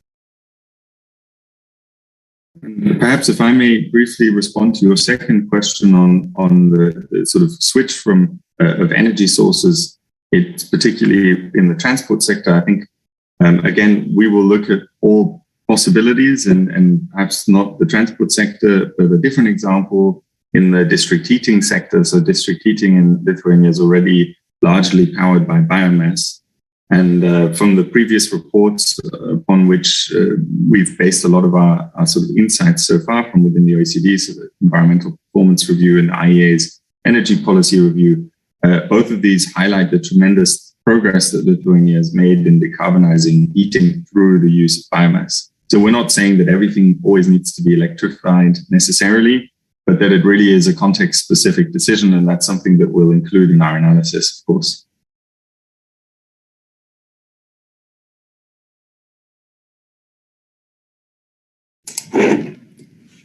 Perhaps if I may briefly respond to your second question on the sort of switch from of energy sources, it's particularly in the transport sector. I think again, we will look at all possibilities and perhaps not the transport sector, but a different example in the district heating sector. So district heating in Lithuania is already largely powered by biomass. And from the previous reports upon which we've based a lot of our sort of insights so far from within the OECD, so the Environmental Performance Review and IEA's Energy Policy Review, both of these highlight the tremendous progress that Lithuania has made in decarbonizing heating through the use of biomass. So we're not saying that everything always needs to be electrified necessarily, but that it really is a context-specific decision, and that's something that we'll include in our analysis, of course.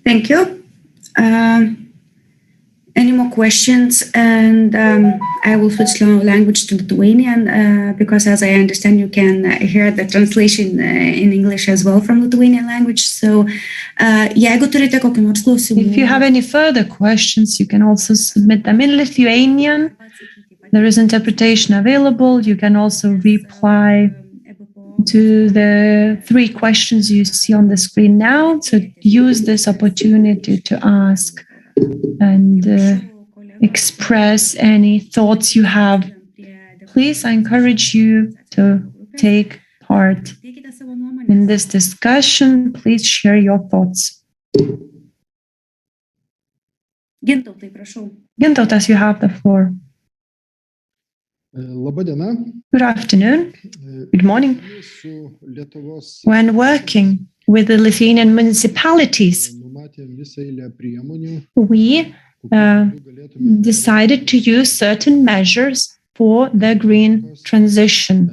Thank you. Any more questions? And I will switch language to Lithuanian because, as I understand, you can hear the translation in English as well from Lithuanian language. So, if you have any further questions, you can also submit them in Lithuanian. There is interpretation available. You can also reply to the 3 questions you see on the screen now. So use this opportunity to ask and express any thoughts you have. Please, I encourage you to take part in this discussion. Please share your thoughts. Gintautas, you have the floor. Good afternoon. Good morning. When working with the Lithuanian municipalities, we decided to use certain measures for the green transition.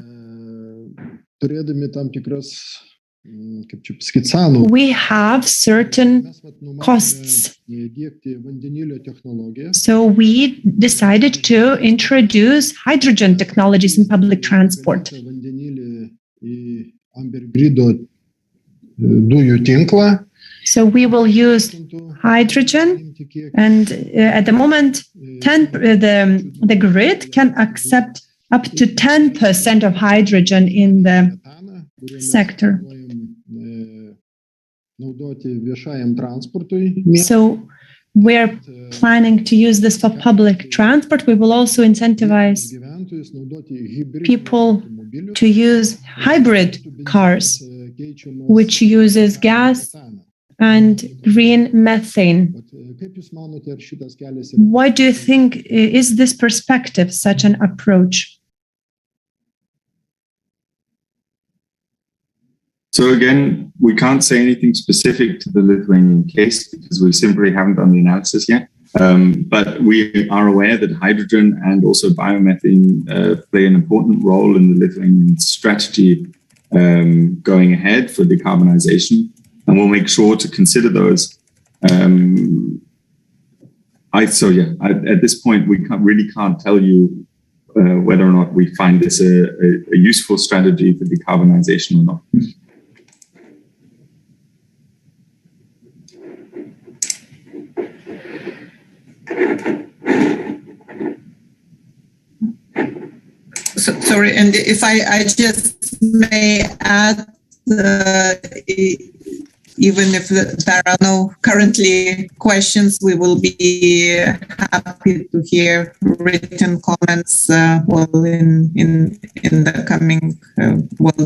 we have certain costs. So we decided to introduce hydrogen technologies in public transport. So we will use hydrogen, and at the moment, the grid can accept up to 10% of hydrogen in the sector. So we're planning to use this for public transport. We will also incentivize people to use hybrid cars, which uses gas and green methane. Why do you think is this perspective such an approach? So again, we can't say anything specific to the Lithuanian case because we simply haven't done the analysis yet. But we are aware that hydrogen and also biomethane play an important role in the Lithuanian strategy going ahead for decarbonization, and we'll make sure to consider those. At this point, we really can't tell you whether or not we find this a useful strategy for decarbonization or not. Sorry, and if I just may add, even if there are no currently questions, we will be happy to hear written comments in the coming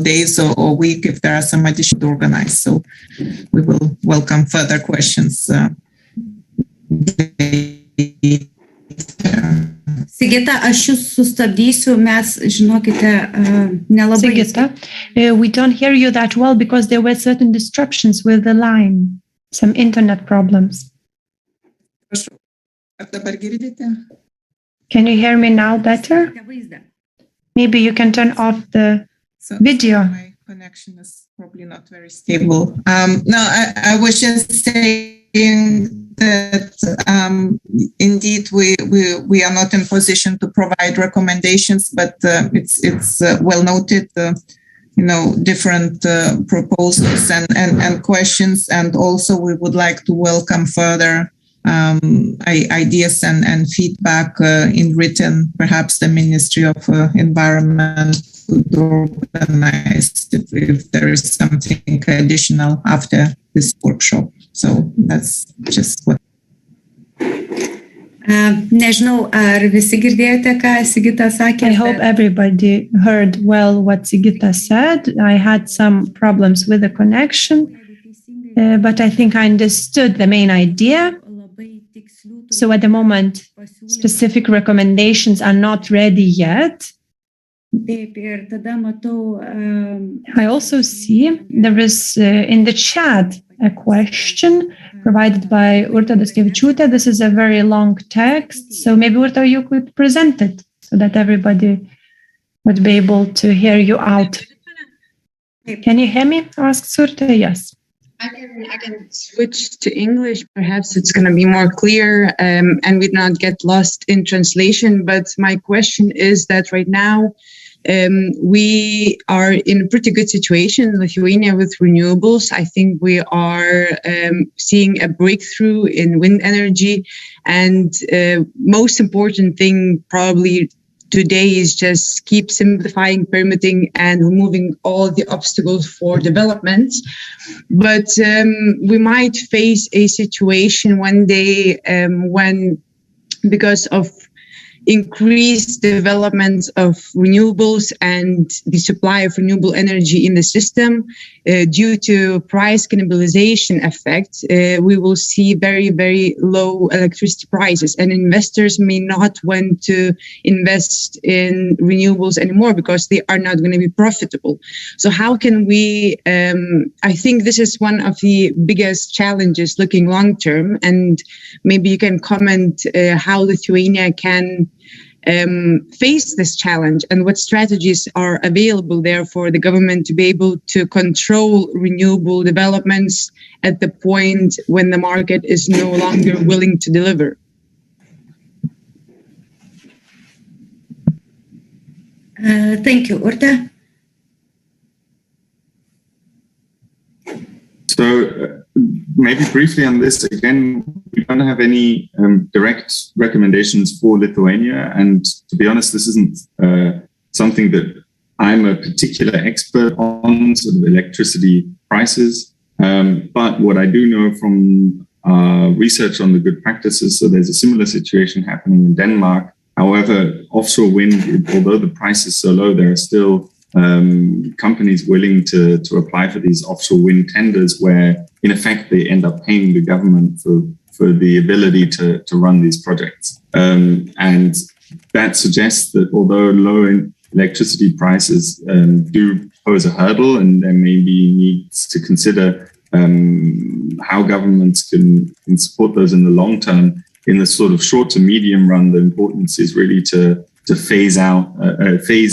days or week if there are some additional organized. So we will welcome further questions. Sigita, aš jūs sustabdysiu, mes, žinokite, nelabai... Sigita, we don't hear you that well because there were certain disruptions with the line, some internet problems. Can you hear me now better? Maybe you can turn off the video. My connection is probably not very stable. No, I was just saying that indeed we are not in position to provide recommendations, but it's well noted, different proposals and questions, and also we would like to welcome further ideas and feedback in written. Perhaps the Ministry of Environment could organize if there is something additional after this workshop. So that's just what. Nežinau, ar visi girdėjote, ką Sigita sakė? I hope everybody heard well what Sigita said. I had some problems with the connection, but I think I understood the main idea. So at the moment, specific recommendations are not ready yet. I also see there is in the chat a question provided by Urta Daskevičiūtė. This is a very long text, so maybe Urta, you could present it so that everybody would be able to hear you out. Can you hear me? Asks Urta. Yes. I can switch to English. Perhaps it's going to be more clear and we not get lost in translation. But my question is that right now we are in a pretty good situation in Lithuania with renewables. I think we are seeing a breakthrough in wind energy. And most important thing probably today is just keep simplifying permitting and removing all the obstacles for development. But we might face a situation one day when, because of increased development of renewables and the supply of renewable energy in the system, due to price cannibalization effect, we will see very, very low electricity prices, and investors may not want to invest in renewables anymore because they are not going to be profitable. So how can we, I think this is one of the biggest challenges looking long term, and maybe you can comment how Lithuania can face this challenge, and what strategies are available there for the government to be able to control renewable developments at the point when the market is no longer willing to deliver? Thank you. Urte? So maybe briefly on this, again, we don't have any direct recommendations for Lithuania. And to be honest, this isn't something that I'm a particular expert on, sort of electricity prices. But what I do know from research on the good practices, so there's a similar situation happening in Denmark. However, offshore wind, although the price is so low, there are still companies willing to apply for these offshore wind tenders where, in effect, they end up paying the government for the ability to run these projects. And that suggests that although low electricity prices do pose a hurdle, and there may be needs to consider how governments can support those in the long term, in the sort of short to medium run, the importance is really to phase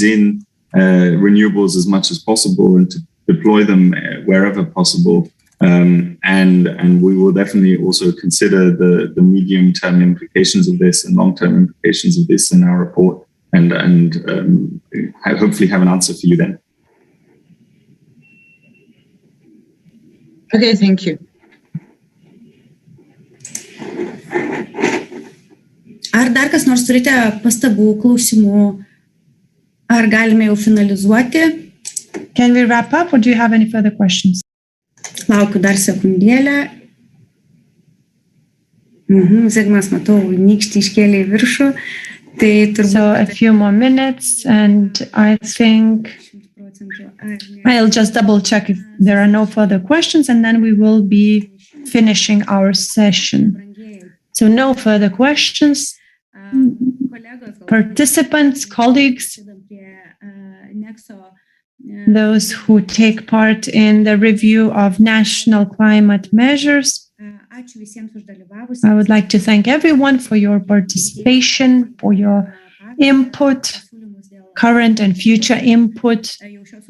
in renewables as much as possible and to deploy them wherever possible. And we will definitely also consider the medium-term implications of this and long-term implications of this in our report, and hopefully have an answer for you then. Okay, thank you. Ar dar kas nors turite pastabų, klausimų? Ar galime jau finalizuoti? Can we wrap up, or do you have any further questions? Laukiu dar sekundėlę. Zigmas, matau, nykštį iškėlė į viršų. So a few more minutes, and I think I'll just double check if there are no further questions, and then we will be finishing our session. So no further questions. Participants, colleagues, those who take part in the review of national climate measures, I would like to thank everyone for your participation, for your input, current and future input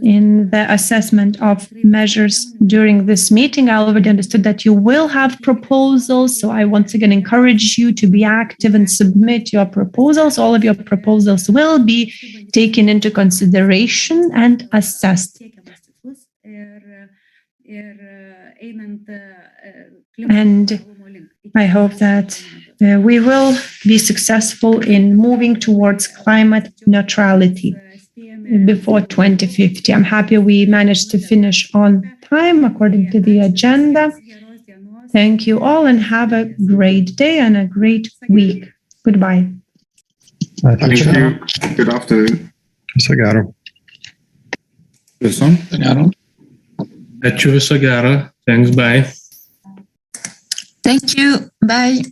in the assessment of measures during this meeting. I already understood that you will have proposals, so I once again encourage you to be active and submit your proposals. All of your proposals will be taken into consideration and assessed. And I hope that we will be successful in moving towards climate neutrality before 2050. I'm happy we managed to finish on time according to the agenda. Thank you all and have a great day and a great week. Goodbye. Thank you. Good afternoon. Viso gero. Viso gero. Ačiū, viso gero. Thanks, bye. Thank you. Bye.